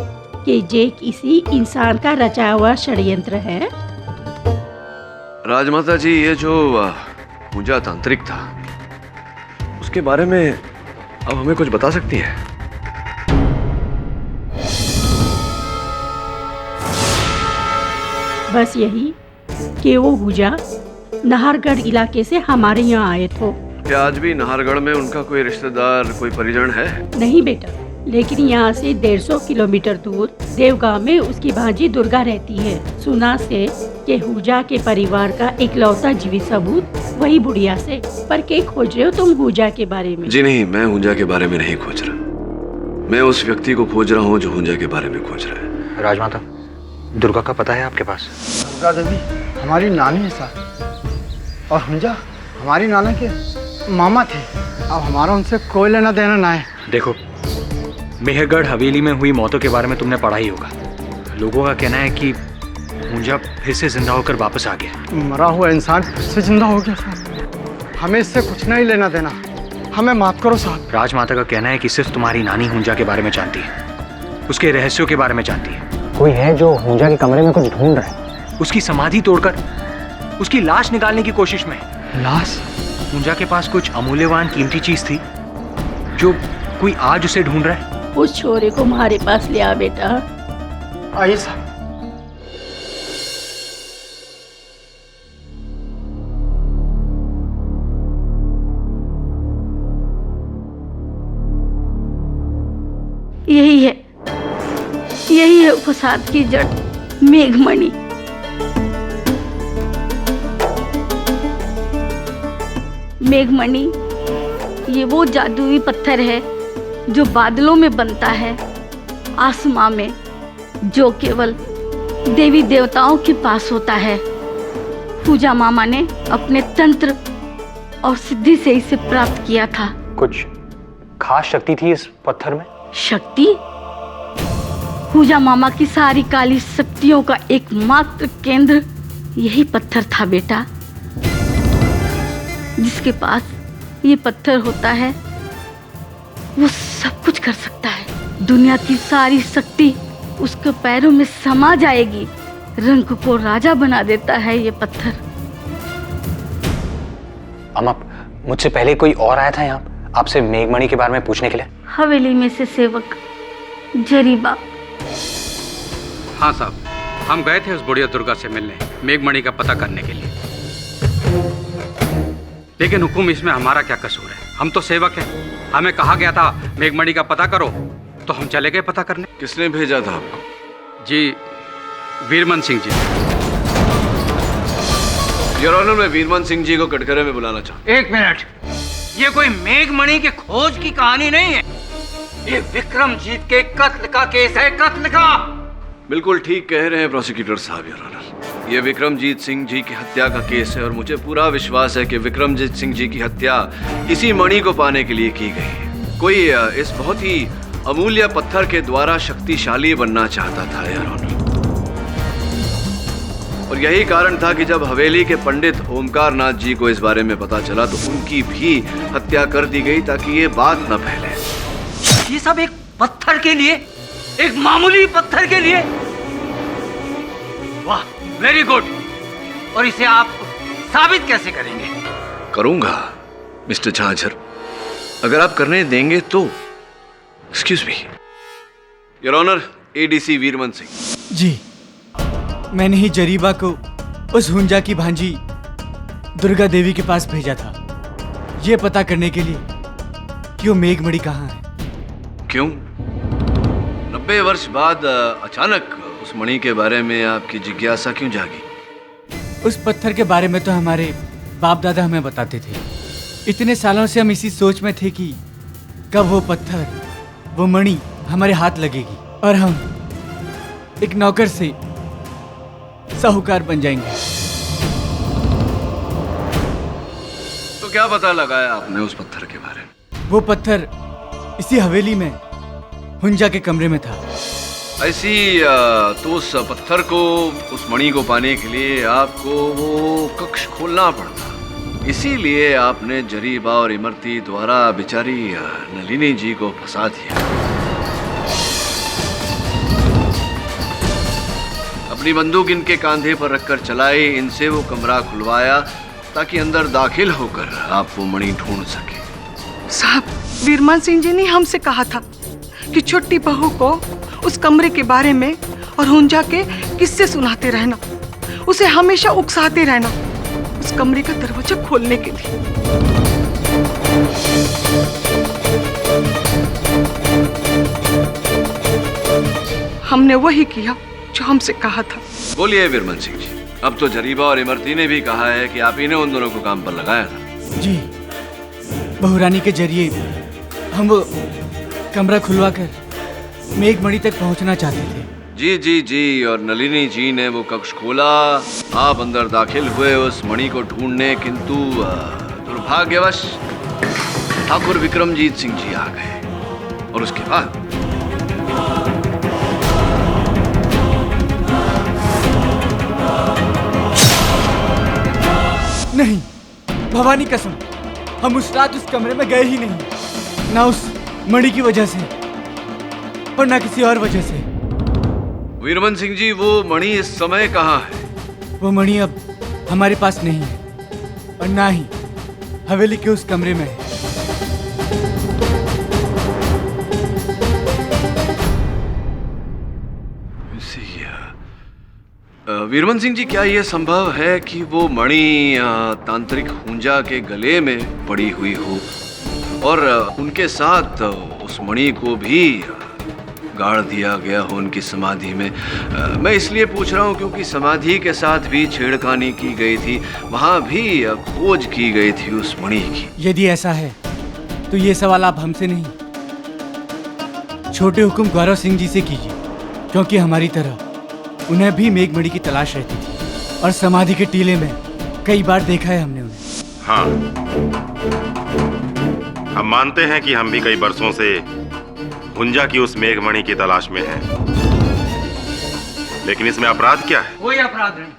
कि ये किसी इंसान का रचा हुआ षड्यंत्र है। राजमाता जी, ये जो हुंजा तांत्रिक था उसके बारे में अब हमें कुछ बता सकती है? बस यही कि वो हुंजा नाहरगढ़ इलाके से हमारे यहाँ आए थे। क्या आज भी नाहरगढ़ में उनका कोई रिश्तेदार, कोई परिजन है? नहीं बेटा, लेकिन यहाँ से 150 किलोमीटर दूर देवगांव में उसकी भांजी दुर्गा रहती है। सुना से कि हुंजा के परिवार का इकलौता जीवित सबूत वही बुढ़िया से। पर क्या खोज रहे हो तुम हुंजा के बारे में? जी नहीं, मैं हुंजा के बारे में नहीं खोज रहा। मैं उस व्यक्ति को खोज रहा हूँ जो हुंजा के बारे में खोज रहा है। राजमाता, दुर्गा का पता है आपके पास? दुर्गा देवी हमारी नानी है साहब, और हुंजा हमारी नाना के मामा थे। अब हमारा उनसे कोई लेना देना ना है। देखो, मेहरगढ़ हवेली में हुई मौतों के बारे में तुमने पढ़ा ही होगा। लोगों का कहना है कि हुंजा फिर से जिंदा होकर वापस आ गया। मरा हुआ इंसान फिर से जिंदा हो गया साहब। हमें इससे कुछ नहीं लेना देना, हमें माफ करो साहब। राजमाता का कहना है कि सिर्फ तुम्हारी नानी हुंजा के बारे में जानती है, उसके रहस्यों के बारे में जानती है। कोई है जो हुंजा के कमरे में कुछ ढूंढ रहा है। उसकी समाधि तोड़कर उसकी लाश निकालने की कोशिश में। लाश? हुंजा के पास कुछ अमूल्यवान कीमती चीज थी जो कोई आज उसे ढूंढ रहा है। उस छोरे को हमारे पास ले आ बेटा। आइए साहब। यही है फसाद की जड़, मेघमणि। मेघमणि ये वो जादुई पत्थर है जो बादलों में बनता है, आसमां में, जो केवल देवी देवताओं के पास होता है। पूजा मामा ने अपने तंत्र और सिद्धि से इसे प्राप्त किया था। कुछ खास शक्ति थी इस पत्थर में? शक्ति? पूजा मामा की सारी काली शक्तियों का एकमात्र केंद्र यही पत्थर था बेटा। जिसके पास ये पत्थर होता है वो सब कुछ कर सकता है। दुनिया की सारी शक्ति उसके पैरों में समा जाएगी। रंग को राजा बना देता है ये पत्थर। अम्मा, मुझसे पहले कोई और आया था यहाँ आपसे मेघमणि के बारे में पूछने के लिए? हवेली में से सेवक जरीबा। हाँ साहब, हम गए थे उस बुढ़िया दुर्गा से मिलने, मेघमणि का पता करने के लिए। लेकिन हुकुम इसमें हमारा क्या कसूर है? हम तो सेवक हैं। हमें कहा गया था मेघमणि का पता करो, तो हम चले गए पता करने। किसने भेजा था आपको? जी, वीरमन सिंह जी। योर ऑनर, मैं वीरमन सिंह जी को कटघरे में बुलाना चाहता हूं। एक मिनट, ये कोई मेघमणि के खोज की कहानी नहीं है। ये विक्रमजीत के कत्ल का केस है, कत्ल का। बिल्कुल ठीक कह रहे हैं प्रोसिक्यूटर साहब, योर ऑनर। ये विक्रमजीत सिंह जी की हत्या का केस है और मुझे पूरा विश्वास है कि विक्रमजीत सिंह जी की हत्या इसी मणि को पाने के लिए की गई है। कोई इस बहुत ही अमूल्य पत्थर के द्वारा शक्तिशाली बनना चाहता था, योर ऑनर। और यही कारण था कि जब हवेली के पंडित ओमकार नाथ जी को इस बारे में पता चला तो उनकी भी हत्या कर दी गई ताकि ये बात न फैले। ये सब एक पत्थर के लिए? एक मामूली पत्थर के लिए? वाह, वेरी गुड। और इसे आप साबित कैसे करेंगे? करूंगा मिस्टर झांझर, अगर आप करने देंगे तो। Excuse me, your honour, ADC Veeraman Singh. जी, मैंने ही जरीबा को उस हुंजा की भांजी दुर्गा देवी के पास भेजा था, ये पता करने के लिए कि वो मेघमणि कहाँ है। क्यों? 90 वर्ष बाद अचानक उस मणि के बारे में आपकी जिज्ञासा क्यों जागी? उस पत्थर के बारे में तो हमारे बाप दादा हमें बताते थे। इतने सालों से हम इसी सोच में थे कि कब वो पत्थर, वो मणि हमारे हाथ लगेगी और हम एक नौकर से साहूकार बन जाएंगे। तो क्या पता लगाया आपने उस पत्थर के बारे में? वो पत्थर इसी हवेली में हुंजा के कमरे में था। ऐसी तो उस पत्थर को, उस मणि को पाने के लिए आपको वो कक्ष खोलना पड़ता, इसीलिए आपने जरीबा और इमरती द्वारा बेचारी नलिनी जी को फंसा दिया। अपनी बंदूक इनके कांधे पर रखकर चलाई, इनसे वो कमरा खुलवाया ताकि अंदर दाखिल होकर आप वो मणि ढूंढ सके। साहब, वीरमन सिंह जी ने हमसे कहा था कि छोटी बहू को उस कमरे के बारे में और हुंजा के किस्से सुनाते रहना, उसे हमेशा उकसाते रहना, उस कमरे का दरवाजा खोलने के लिए। हमने वही किया जो हमसे कहा था। बोलिए वीरमन सिंह जी, अब तो जरीबा और इमरती ने भी कहा है कि आप ही ने उन दोनों को काम पर लगाया था। जी, बहुरानी के जरिए हम वो कमरा खुलवाकर मेघमणि तक पहुंचना चाहते थे। जी जी जी, और नलिनी जी ने वो कक्ष खोला, आप अंदर दाखिल हुए उस मणि को ढूंढने, किंतु दुर्भाग्यवश ठाकुर विक्रमजीत सिंह जी आ गए और उसके बाद नहीं, भवानी कसम, हम उस रात उस कमरे में गए ही नहीं, ना उस मणि की वजह से और ना किसी और वजह से। वीरमन सिंह जी, वो मणि इस समय कहाँ है? वो मणि अब हमारे पास नहीं है और ना ही हवेली के उस कमरे में है। वीरमन सिंह जी, क्या यह संभव है कि वो मणि तांत्रिक हुंजा के गले में पड़ी हुई हो और उनके साथ उस मणि को भी गाड़ दिया गया हो उनकी समाधि में? मैं इसलिए पूछ रहा हूँ क्योंकि समाधि के साथ भी छेड़खानी की गई थी, वहां भी खोज की गई थी उस मणि की। यदि ऐसा है तो ये सवाल आप हमसे नहीं, छोटे हुकुम गौरव सिंह जी से कीजिए, क्योंकि हमारी तरह उन्हें भी मेघमणि की तलाश रहती थी और समाधि के टीले में कई बार देखा है हमने उन्हें। हाँ, हम मानते हैं कि हम भी कई बरसों से हुंजा की उस मेघमणि की तलाश में हैं। लेकिन इसमें अपराध क्या है? कोई अपराध नहीं।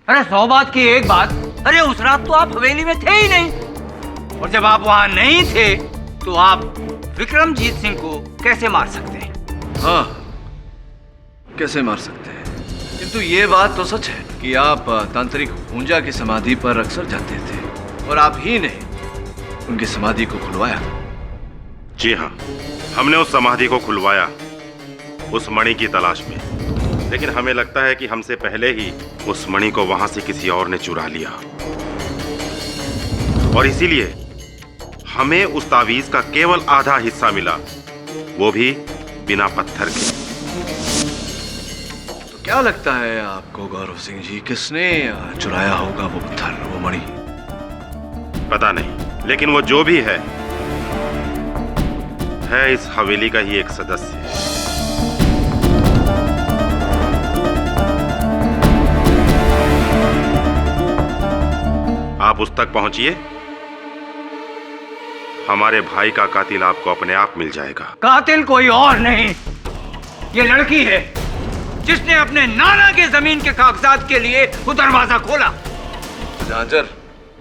अरे 100 बात की एक बात, अरे उस रात तो आप हवेली में थे ही नहीं, और जब आप वहां नहीं थे तो आप विक्रमजीत सिंह को कैसे मार सकते हैं? हाँ, कैसे मार सकते हैं, किंतु ये बात तो सच है कि आप तांत्रिक हुंजा की समाधि पर अक्सर जाते थे और आप ही ने उनकी समाधि को खुलवाया। जी हाँ, हमने उस समाधि को खुलवाया उस मणि की तलाश में, लेकिन हमें लगता है कि हमसे पहले ही उस मणि को वहां से किसी और ने चुरा लिया और इसीलिए हमें उस तावीज का केवल आधा हिस्सा मिला, वो भी बिना पत्थर के। तो क्या लगता है आपको गौरव सिंह जी, किसने चुराया होगा वो पत्थर, वो मणि? पता नहीं, लेकिन वो जो भी है इस हवेली का ही एक सदस्य। आप उस तक पहुंचिए, हमारे भाई का कातिल आपको अपने आप मिल जाएगा। कातिल कोई और नहीं, ये लड़की है जिसने अपने नाना के जमीन के कागजात के लिए वो दरवाजा खोला। झांझर,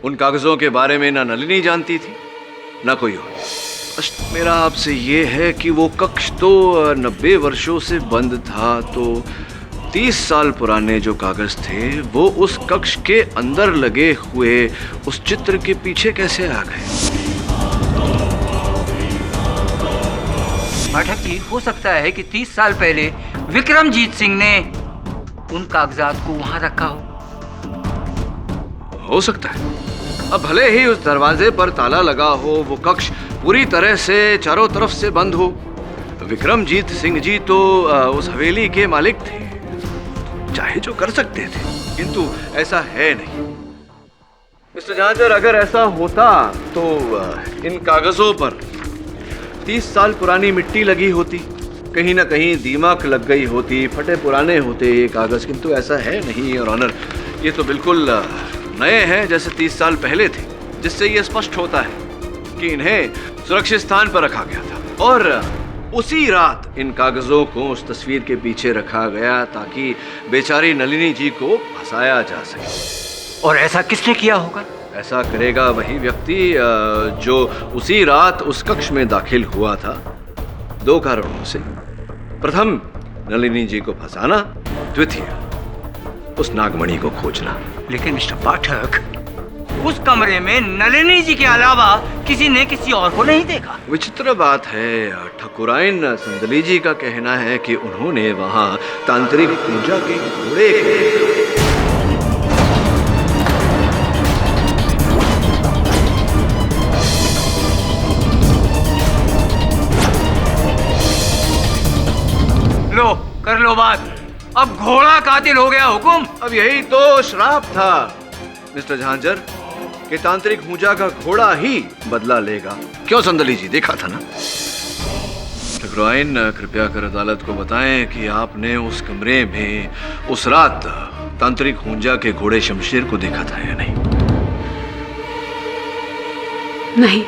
उन कागजों के बारे में ना नलिनी जानती थी ना कोई और, प्रश्न मेरा आपसे ये है कि वो कक्ष तो 90 वर्षों से बंद था, तो 30 साल पुराने जो कागज थे वो उस कक्ष के अंदर लगे हुए उस चित्र के पीछे कैसे आ गए? पाठक जी, हो सकता है कि 30 साल पहले विक्रमजीत सिंह ने उन कागजात को वहां रखा हो सकता है। अब भले ही उस दरवाजे पर ताला लगा हो, वो कक्ष पूरी तरह से चारों तरफ से बंद हो, विक्रमजीत सिंह जी तो उस हवेली के मालिक थे, चाहे जो कर सकते थे, किंतु ऐसा है नहीं। मिस्टर झांझर, अगर ऐसा होता तो इन कागजों पर 30 साल पुरानी मिट्टी लगी होती, कहीं ना कहीं दीमक लग गई होती, फटे पुराने होते ये कागज, किंतु ऐसा है नहीं। और ऑनर, ये तो बिल्कुल नए हैं जैसे 30 साल पहले थे, जिससे ये स्पष्ट होता है कि इन्हें सुरक्षित स्थान पर रखा गया था और उसी रात इन कागजों को उस तस्वीर के पीछे रखा गया ताकि बेचारी नलिनी जी को फंसाया जा सके। और ऐसा किसने किया होगा? ऐसा करेगा वही व्यक्ति जो उसी रात उस कक्ष में दाखिल हुआ था, 2 कारणों से। प्रथम, नलिनी जी को फंसाना, द्वितीय, उस नागमणि को खोजना। लेकिन मिस्टर पाठक, उस कमरे में नलिनी जी के अलावा किसी ने किसी और को नहीं देखा। विचित्र बात है, ठाकुराइन संदली जी का कहना है कि उन्होंने वहां तांत्रिक पूजा के घोड़े लो, कर लो बात। अब घोड़ा कातिल हो गया हुकुम। अब यही तो श्राप था मिस्टर झांझर, कि तांत्रिक पूजा का घोड़ा ही बदला लेगा। क्यों संदली जी, देखा था ना? ठाकुराइन, कृपया कर अदालत को बताएं कि आपने उस कमरे में उस रात तांत्रिक हुंजा के घोड़े शमशेर को देखा था या नहीं? नहीं।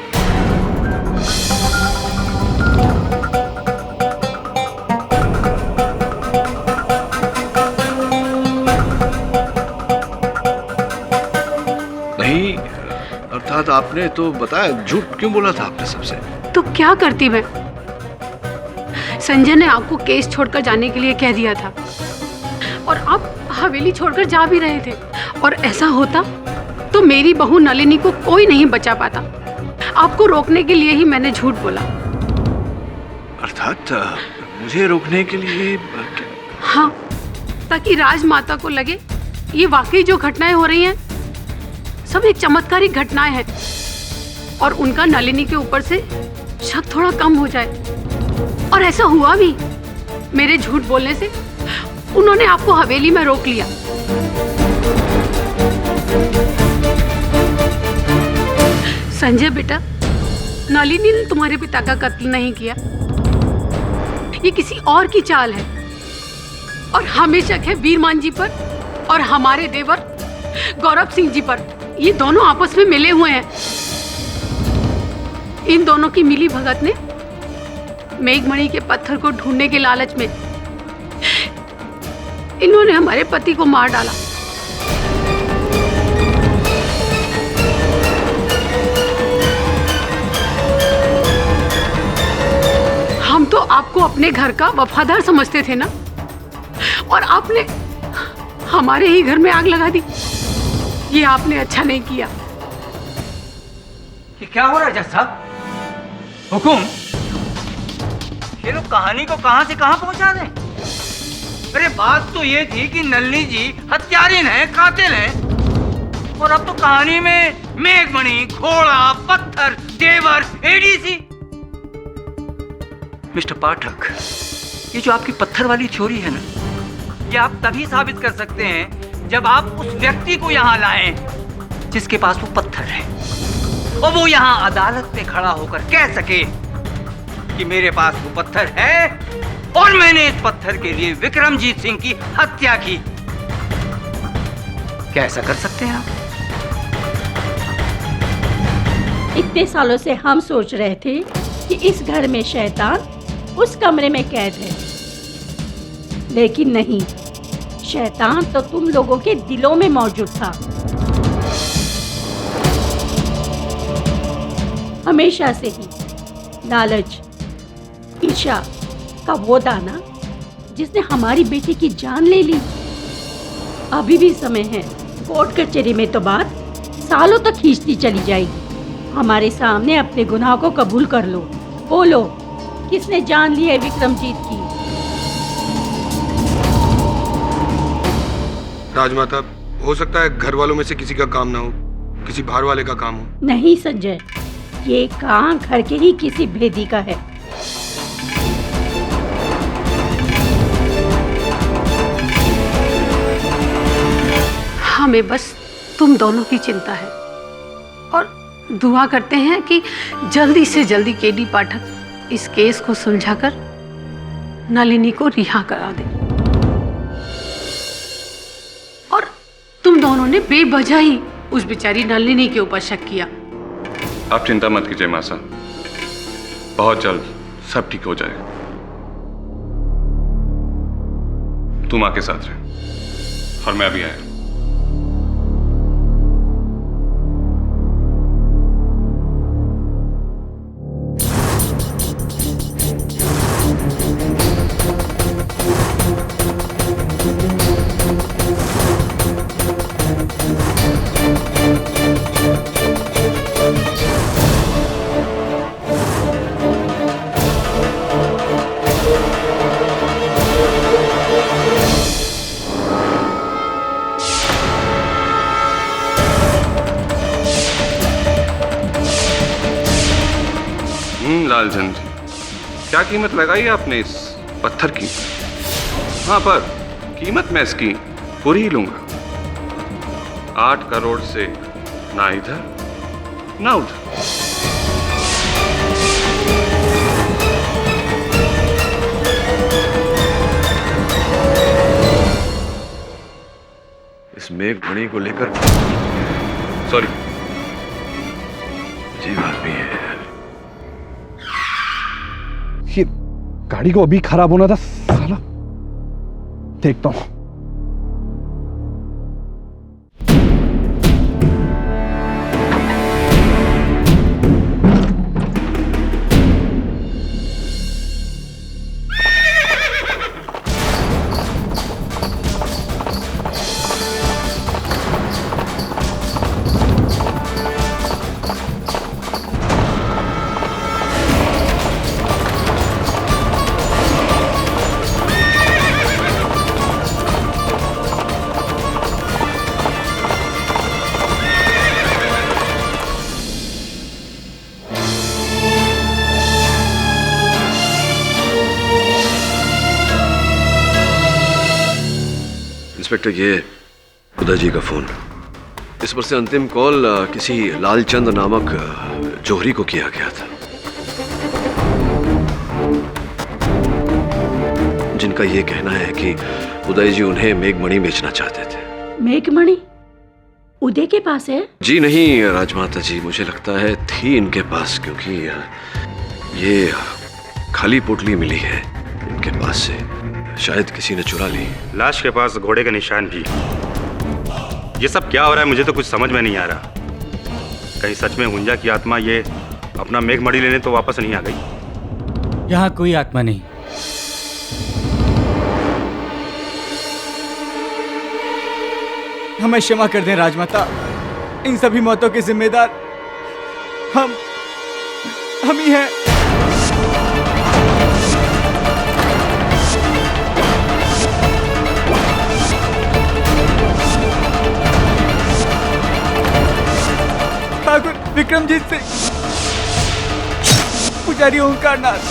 नहीं, अर्थात आपने तो बताया, झूठ क्यों बोला था आपने सबसे? तो क्या करती मैं? संजय ने आपको केस छोड़कर जाने के लिए कह दिया था और आप हवेली छोड़कर जा भी रहे थे, और ऐसा होता तो मेरी बहू नलिनी को कोई नहीं बचा पाता। आपको रोकने के लिए ही मैंने झूठ बोला। अर्थात मुझे रोकने के लिए? हाँ, ताकि राजमाता को लगे ये वाकई जो घटनाएं हो रही हैं सब एक चमत्कारिक घटनाएं हैं, और उनका नलिनी के ऊपर से शक थोड़ा कम हो जाए। और ऐसा हुआ भी। मेरे झूठ बोलने से उन्होंने आपको हवेली में रोक लिया। संजय बेटा, नलिनी ने तुम्हारे पिता का कत्ल नहीं किया, ये किसी और की चाल है, और हमें शक है वीरमान जी पर और हमारे देवर गौरव सिंह जी पर। ये दोनों आपस में मिले हुए हैं। इन दोनों की मिली भगत ने मेघमणि के पत्थर को ढूंढने के लालच में इन्होंने हमारे पति को मार डाला। हम तो आपको अपने घर का वफादार समझते थे ना, और आपने हमारे ही घर में आग लगा दी। ये आपने अच्छा नहीं किया। ये क्या हो रहा है जज साहब? हुकुम, ये लोग कहानी को कहां से कहां पहुंचा रहे हैं? अरे बात तो ये थी कि नलिनी जी हत्यारिन है, कातिल है, और अब तो कहानी में मेघमणि, घोड़ा, पत्थर, देवर, एडीसी। मिस्टर पाठक, ये जो आपकी पत्थर वाली थ्योरी है ना, ये आप तभी साबित कर सकते हैं जब आप उस व्यक्ति को यहाँ लाएं जिसके पास वो पत्थर है, और वो यहाँ अदालत में खड़ा होकर कह सके कि मेरे पास वो पत्थर है और मैंने इस पत्थर के लिए विक्रमजीत सिंह की हत्या की। क्या ऐसा कर सकते हैं आप? इतने सालों से हम सोच रहे थे कि इस घर में शैतान उस कमरे में कैद है, लेकिन नहीं, शैतान तो तुम लोगों के दिलों में मौजूद था। हमेशा से ही लालच, ईर्ष्या का वो दाना जिसने हमारी बेटी की जान ले ली। अभी भी समय है। कोर्ट कचहरी में तो बात सालों तक खींचती चली जाएगी। हमारे सामने अपने गुनाह को कबूल कर लो। बोलो, किसने जान ली है विक्रमजीत की? राजमाता, हो सकता है घर वालों में से किसी का काम ना हो, किसी बाहर वाले का काम हो। नहीं संजय, ये काम घर के ही किसी भेदी का है। हमें बस तुम दोनों की चिंता है और दुआ करते हैं कि जल्दी से जल्दी केडी पाठक इस केस को सुलझाकर नलिनी को रिहा करा दे। और तुम दोनों ने बेवजह ही उस बेचारी नलिनी के ऊपर शक किया। आप चिंता मत कीजिए माँ साहब, बहुत जल्द सब ठीक हो जाएगा। तुम माँ के साथ रहे और मैं अभी आया। लालचंद जी, क्या कीमत लगाई आपने इस पत्थर की? हाँ, पर कीमत मैं इसकी पूरी ही लूंगा। 8 करोड़ से ना इधर ना उधर। इस मेघमणि को लेकर सॉरी, अजीब आदमी है। ये गाड़ी को अभी खराब होना था साला। देखता हूं। इंस्पेक्टर, ये खुदा जी का फोन। इस पर से अंतिम कॉल किसी लालचंद नामक जोहरी को किया गया था, जिनका ये कहना है कि उदय जी उन्हें मेघमणि बेचना चाहते थे। मेघमणि उदय के पास है? जी नहीं राजमाता जी, मुझे लगता है थी इनके पास, क्योंकि ये खाली पोटली मिली है इनके पास से। शायद किसी ने चुरा ली। लाश के पास घोड़े का निशान भी। ये सब क्या हो रहा है, मुझे तो कुछ समझ में नहीं आ रहा। कहीं सच में हुंजा की आत्मा ये अपना मेघमणि लेने तो वापस नहीं आ गई? यहाँ कोई आत्मा नहीं। हमें क्षमा कर दें राजमाता, इन सभी मौतों के जिम्मेदार हम ही हैं। ठाकुर विक्रमजीत सिंह, पुजारी ओंकारनाथ,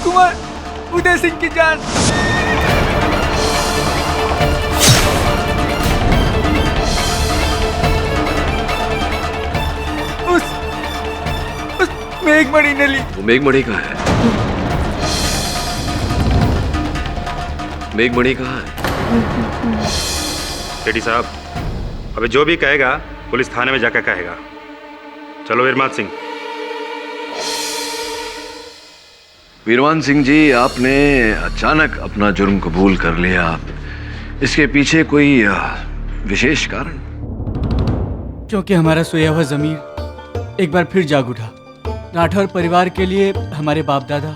कुमार उदय सिंह की जान। उस मेघमणि ने ली। वो मेघमणि कहाँ है? मेघमणि कहाँ है? केडी साहब, अबे जो भी कहेगा पुलिस थाने में जाकर कहेगा। चलो वीरमान सिंह। वीरमान सिंह जी, आपने अचानक अपना जुर्म कबूल कर लिया, इसके पीछे कोई विशेष कारण? क्योंकि हमारा सोया हुआ जमीर एक बार फिर जाग उठा। राठौर परिवार के लिए हमारे बाप दादा,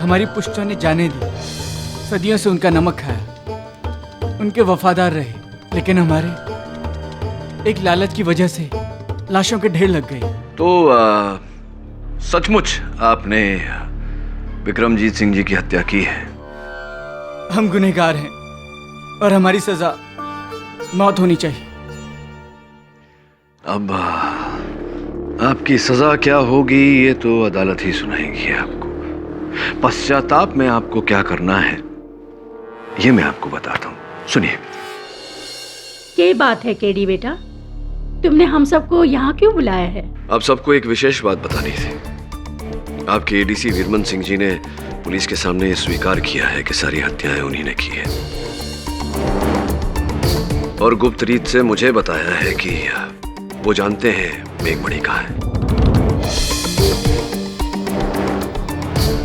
हमारी पुश्तों ने जाने दी, सदियों से उनका नमक खाया, उनके वफादार रहे, लेकिन हमारे एक लालच की वजह से लाशों के ढेर लग गए। तो सचमुच आपने विक्रमजीत सिंह जी की हत्या की है? हम गुनहगार हैं और हमारी सजा मौत होनी चाहिए। अब आपकी सजा क्या होगी ये तो अदालत ही सुनाएगी आपको। पश्चाताप में आपको क्या करना है ये मैं आपको बताता हूँ। सुनिए। क्या बात है केडी बेटा, तुमने हम सबको यहाँ क्यों बुलाया है? आप सबको एक विशेष बात बतानी थी। आपके एडीसी वीरमन सिंह जी ने पुलिस के सामने स्वीकार किया है कि सारी हत्याएं उन्हीं ने की है, और गुप्त रीत से मुझे बताया है कि वो जानते हैं मेघमणि कहाँ है।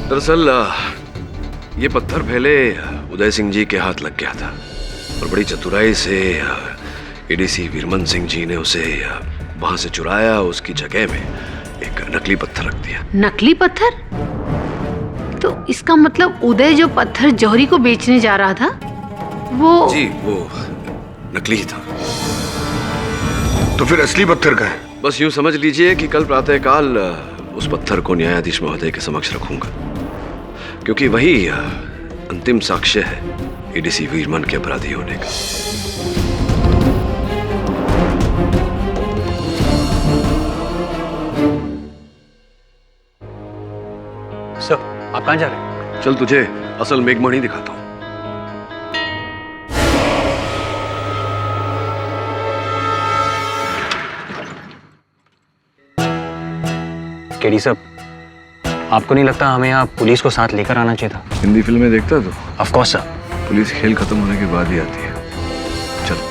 दरअसल ये पत्थर पहले उदय सिंह जी के हाथ लग गया था और बड़ी चतुराई से एडीसी वीरमन सिंह जी ने उसे वहां से चुराया, उसकी जगह में एक नकली पत्थर रख दिया। नकली पत्थर? तो इसका मतलब उदय जो पत्थर जौहरी को बेचने जा रहा था वो? जी वो नकली ही था। तो फिर असली पत्थर का है? बस यूं समझ लीजिए कि कल प्रातःकाल उस पत्थर को न्यायाधीश महोदय के समक्ष रखूंगा, क्योंकि वही अंतिम साक्ष्य है एडीसी वीरमन के अपराधी होने का। सर, आप कहाँ जा रहे हैं? चल तुझे असल मेघमणि दिखाता हूँ। केडी साहब, आपको नहीं लगता हमें यहाँ पुलिस को साथ लेकर आना चाहिए था? हिंदी फिल्में देखता तो? Of course sir. पुलिस खेल खत्म होने के बाद ही आती है। चल।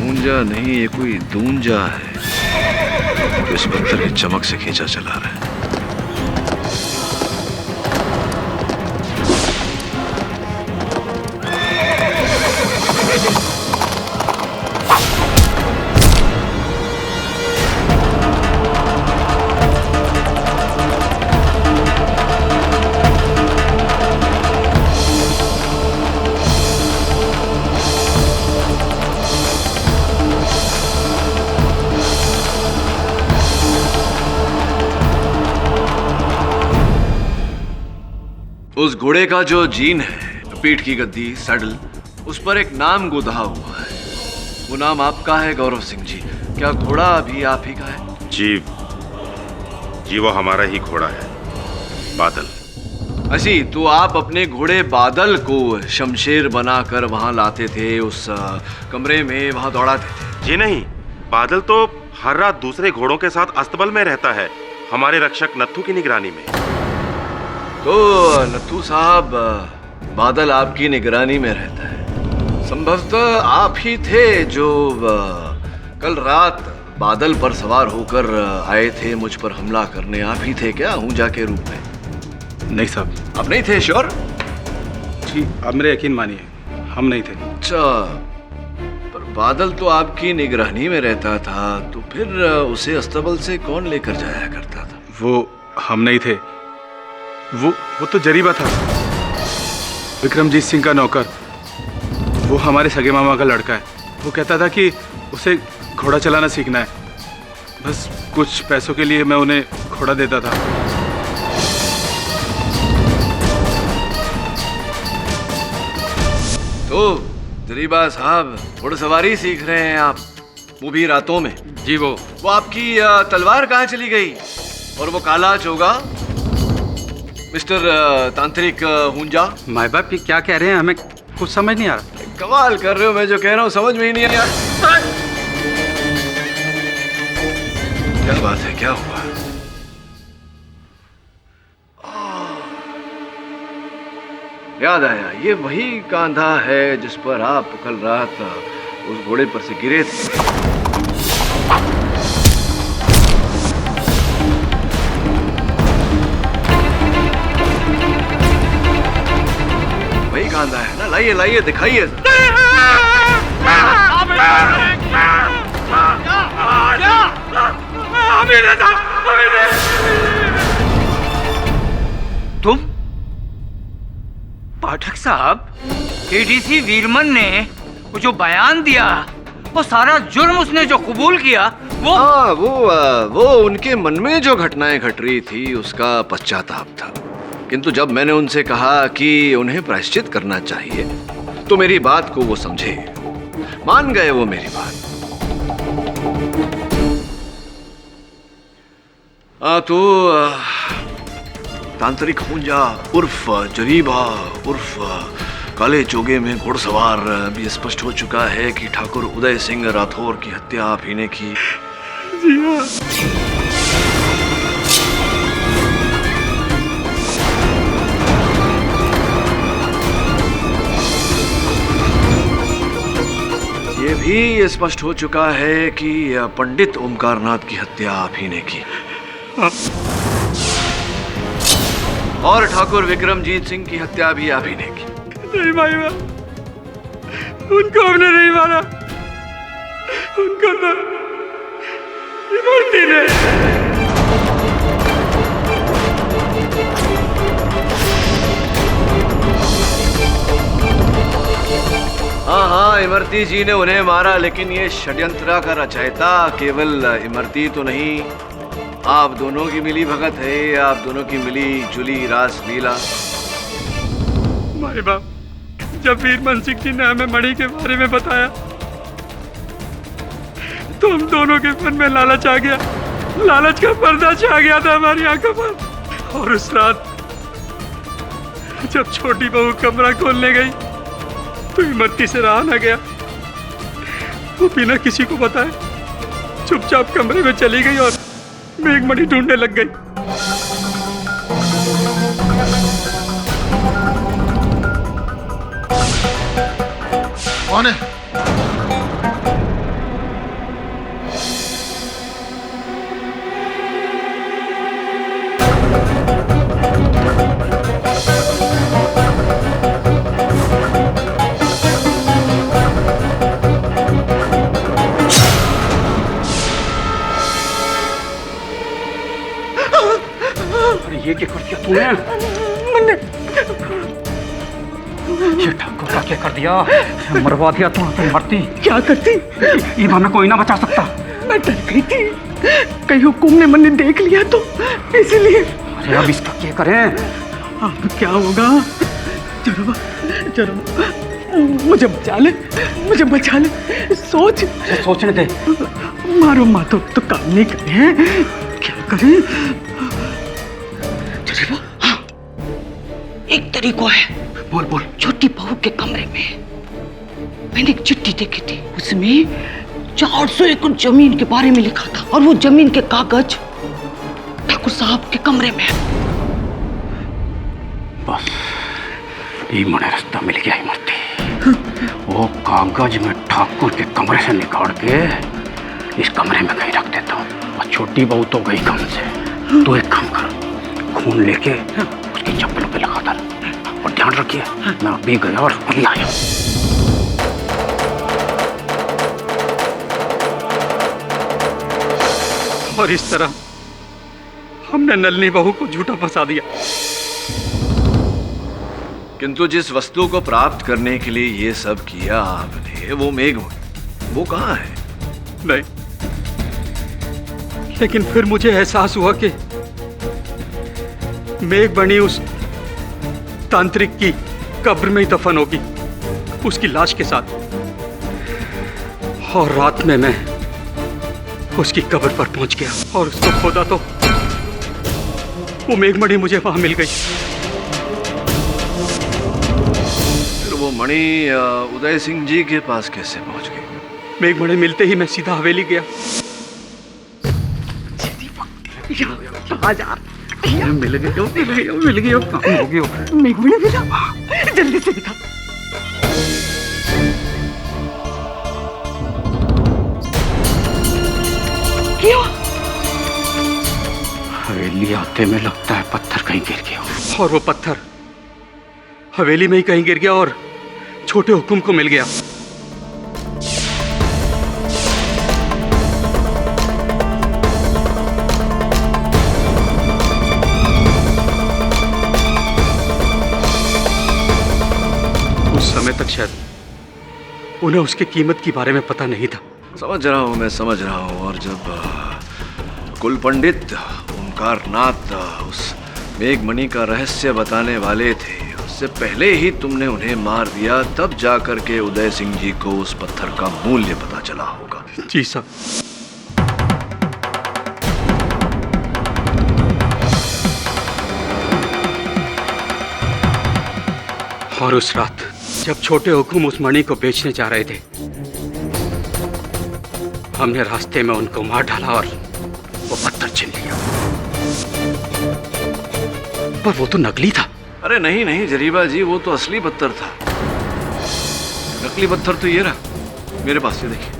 ऊंजा नहीं, ये कोई दूंजा है तो इस पत्थर की चमक से खींचा चला रहा है। उस घोड़े का जो जीन है, पीठ की गद्दी, सैडल, उस पर एक नाम गुधा हुआ है। वो नाम आपका है गौरव सिंह जी। क्या घोड़ा अभी आप ही का है? जी वो हमारा ही घोड़ा है, बादल। ऐसी तो आप अपने घोड़े बादल को शमशेर बनाकर वहां लाते थे, उस कमरे में वहां दौड़ाते थे? जी नहीं, बादल तो हर रात दूसरे घोड़ों के साथ अस्तबल में रहता है, हमारे रक्षक नत्थू की निगरानी में। तो नत्थू साहब, बादल आपकी निगरानी में रहता है। संभवतः आप ही थे जो कल रात बादल पर सवार होकर आए थे मुझ पर हमला करने। आप ही थे क्या ऊंजा के रूप में? नहीं साहब। आप नहीं थे? श्योर? जी आप मेरे यकीन मानिए, हम नहीं थे। अच्छा, पर बादल तो आपकी निगरानी में रहता था, तो फिर उसे अस्तबल से कौन लेकर जाया करता था? वो हम नहीं थे, वो तो जरीबा था, विक्रमजीत सिंह का नौकर। वो हमारे सगे मामा का लड़का है। वो कहता था कि उसे घोड़ा चलाना सीखना है, बस कुछ पैसों के लिए मैं उन्हें घोड़ा देता था। तो जरीबा साहब, घोड़सवारी सीख रहे हैं आप, वो भी रातों में? जी वो आपकी तलवार कहाँ चली गई? और वो काला चोगा? मिस्टर तांत्रिक हुंजा। माँ बाप ये क्या कह रहे हैं, हमें कुछ समझ नहीं आ रहा। कमाल कर रहे हो, मैं जो कह रहा हूँ समझ में ही नहीं आ रहा। क्या बात है, क्या हुआ? याद आया, ये वही कांधा है जिस पर आप कल रात उस घोड़े पर से गिरे थे। वही कांधा है ना? लाइए लाइए दिखाइए। तुम पाठक साहब, एडीसी वीरमन ने वो जो बयान दिया, वो सारा जुर्म उसने जो कबूल किया, वो हाँ, वो उनके मन में जो घटनाएं घट रही थी उसका पश्चाताप था। किंतु जब मैंने उनसे कहा कि उन्हें प्रायश्चित करना चाहिए तो मेरी बात को वो समझे, मान गए वो मेरी बात। तो तांत्रिक हुंजा उर्फ जरीबा उर्फ काले चोगे में घुड़सवार भी स्पष्ट हो चुका है कि ठाकुर उदय सिंह राठौर की हत्या आप ही ने की। जी हाँ। ये भी स्पष्ट हो चुका है कि पंडित ओमकारनाथ की हत्या आप ही ने की। और ठाकुर विक्रमजीत सिंह की हत्या भी आप ही ने की। नहीं भाई, उनको हमने नहीं मारा, उनको तो इमरती ने। हाँ, इमरती जी ने उन्हें मारा, लेकिन ये षड्यंत्र का रचयिता केवल इमरती तो नहीं, आप दोनों की मिली भगत है, आप दोनों की मिली जुली रास लीला। माई बाप, जब वीरमन सिंह जी ने हमें मणि के बारे में बताया तो हम दोनों के मन में लालच आ गया, लालच का पर्दा छा गया था हमारी आंखों पर। और उस रात जब छोटी बहू कमरा खोलने गई तो इमरती से रहा न गया, वो बिना किसी को बताए चुपचाप कमरे में चली गई और मेघमणि ढूंढने लग गई। कौन है? अरे ये क्या कर दिया तूने? ये ठाकुर का क्या कर दिया? मरवा दिया तू, मरती। क्या करती? ये हमें कोई ना बचा सकता। मैं डर गई थी, कहीं हुकुम ने मैंने देख लिया तो इसलिए। अरे अब इसका क्या करें? अब क्या होगा? जरा मुझे बचा ले, मुझे बचा ले। सोचने दे। मारो मातो तो काम नहीं करे हैं, क्या करें? हाँ, एक तरीका है। बोल बोल। छोटी बहू के कमरे में मैंने एक चिट्ठी देखी थी, उसमें 400 एकड़ जमीन के बारे में लिखा था और वो जमीन के कागज ठाकुर साहब के कमरे में है। बस ये मने रास्ता मिल गया इमरती। वो कागज में ठाकुर के कमरे से निकाल के इस कमरे में कहीं रख देता हूँ। और छोटी बहू तो गई काम से, तो एक काम कर, खून लेके उसकी चप्पलों पे लगा डाल। और ध्यान रखिए, मैं अभी गया और अभी आया। और इस तरह हमने नलनी बहू को झूठा फंसा दिया। किंतु जिस वस्तु को प्राप्त करने के लिए ये सब किया आपने, वो मेघमणि, वो कहाँ है? नहीं, लेकिन फिर मुझे एहसास हुआ कि मेघमणि उस तांत्रिक की कब्र में ही दफन होगी, उसकी लाश के साथ। और रात में मैं उसकी कब्र पर पहुंच गया और उसको खोदा तो वो मेघमणि मुझे वहां मिल गई। फिर वो मणि उदय सिंह जी के पास कैसे पहुंच गई? मेघमणि मिलते ही मैं सीधा हवेली गया। मिल गई काम हो गया। मेघमणि मिला, जल्दी से दिखा। क्यों? हवेली आते में लगता है पत्थर कहीं गिर गया, और वो पत्थर हवेली में ही कहीं गिर गया और छोटे हुकुम को मिल गया। उस समय तक शायद उन्हें उसकी कीमत के बारे में पता नहीं था। समझ रहा हूँ, मैं समझ रहा हूँ। और जब कुल पंडित ओंकारनाथ उस मेघमणि का रहस्य बताने वाले थे, उससे पहले ही तुमने उन्हें मार दिया, तब जाकर के उदय सिंह जी को उस पत्थर का मूल्य पता चला होगा। जी साहब। और उस रात जब छोटे हुकुम उस मणि को बेचने जा रहे थे, हमने रास्ते में उनको मार डाला और वो पत्थर छीन लिया। पर वो तो नकली था। अरे नहीं नहीं जरीबा जी, वो तो असली पत्थर था। नकली पत्थर तो ये रहा मेरे पास, ये देखिए।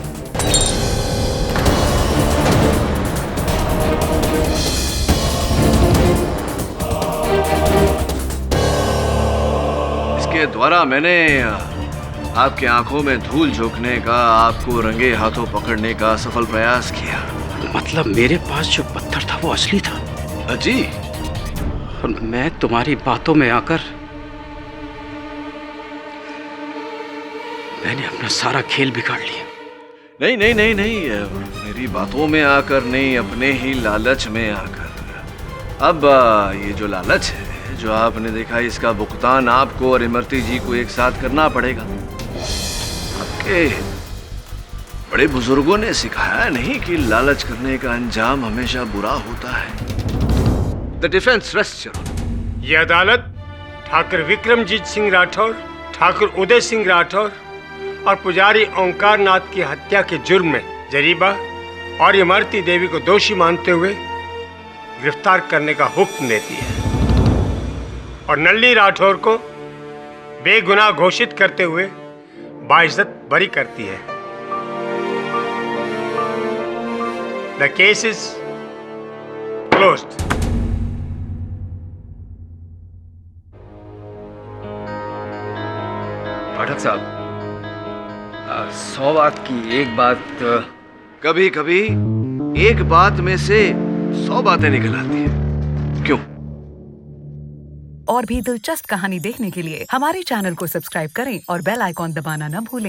इसके द्वारा मैंने आपके आंखों में धूल झोंकने का, आपको रंगे हाथों पकड़ने का सफल प्रयास किया। मतलब मेरे पास जो पत्थर था वो असली था? जी। और मैं तुम्हारी बातों में आकर मैंने अपना सारा खेल बिगाड़ लिया। नहीं नहीं नहीं नहीं, मेरी बातों में आकर नहीं, अपने ही लालच में आकर। अब ये जो लालच है जो आपने देखा, इसका भुगतान आपको और इमरती जी को एक साथ करना पड़ेगा। आपके बड़े बुजुर्गों ने सिखाया नहीं कि लालच करने का अंजाम हमेशा बुरा होता है। The defence rest. ये अदालत ठाकुर विक्रमजीत सिंह राठौर, ठाकुर उदय सिंह राठौर और पुजारी ओंकारनाथ की हत्या के जुर्म में जरीबा और इमरती देवी को दोषी मानते हुए गिरफ्तार करने का हुक्म देती है और नल्ली राठौर को बेगुनाह घोषित करते हुए बाइज्जत बरी करती है। The case is closed. Pathak साहब, 100 बात की एक बात। कभी कभी एक बात में से 100 बातें निकल आती हैं। क्यों? और भी दिलचस्प कहानी देखने के लिए हमारे चैनल को सब्सक्राइब करें और बेल आइकॉन दबाना न भूलें।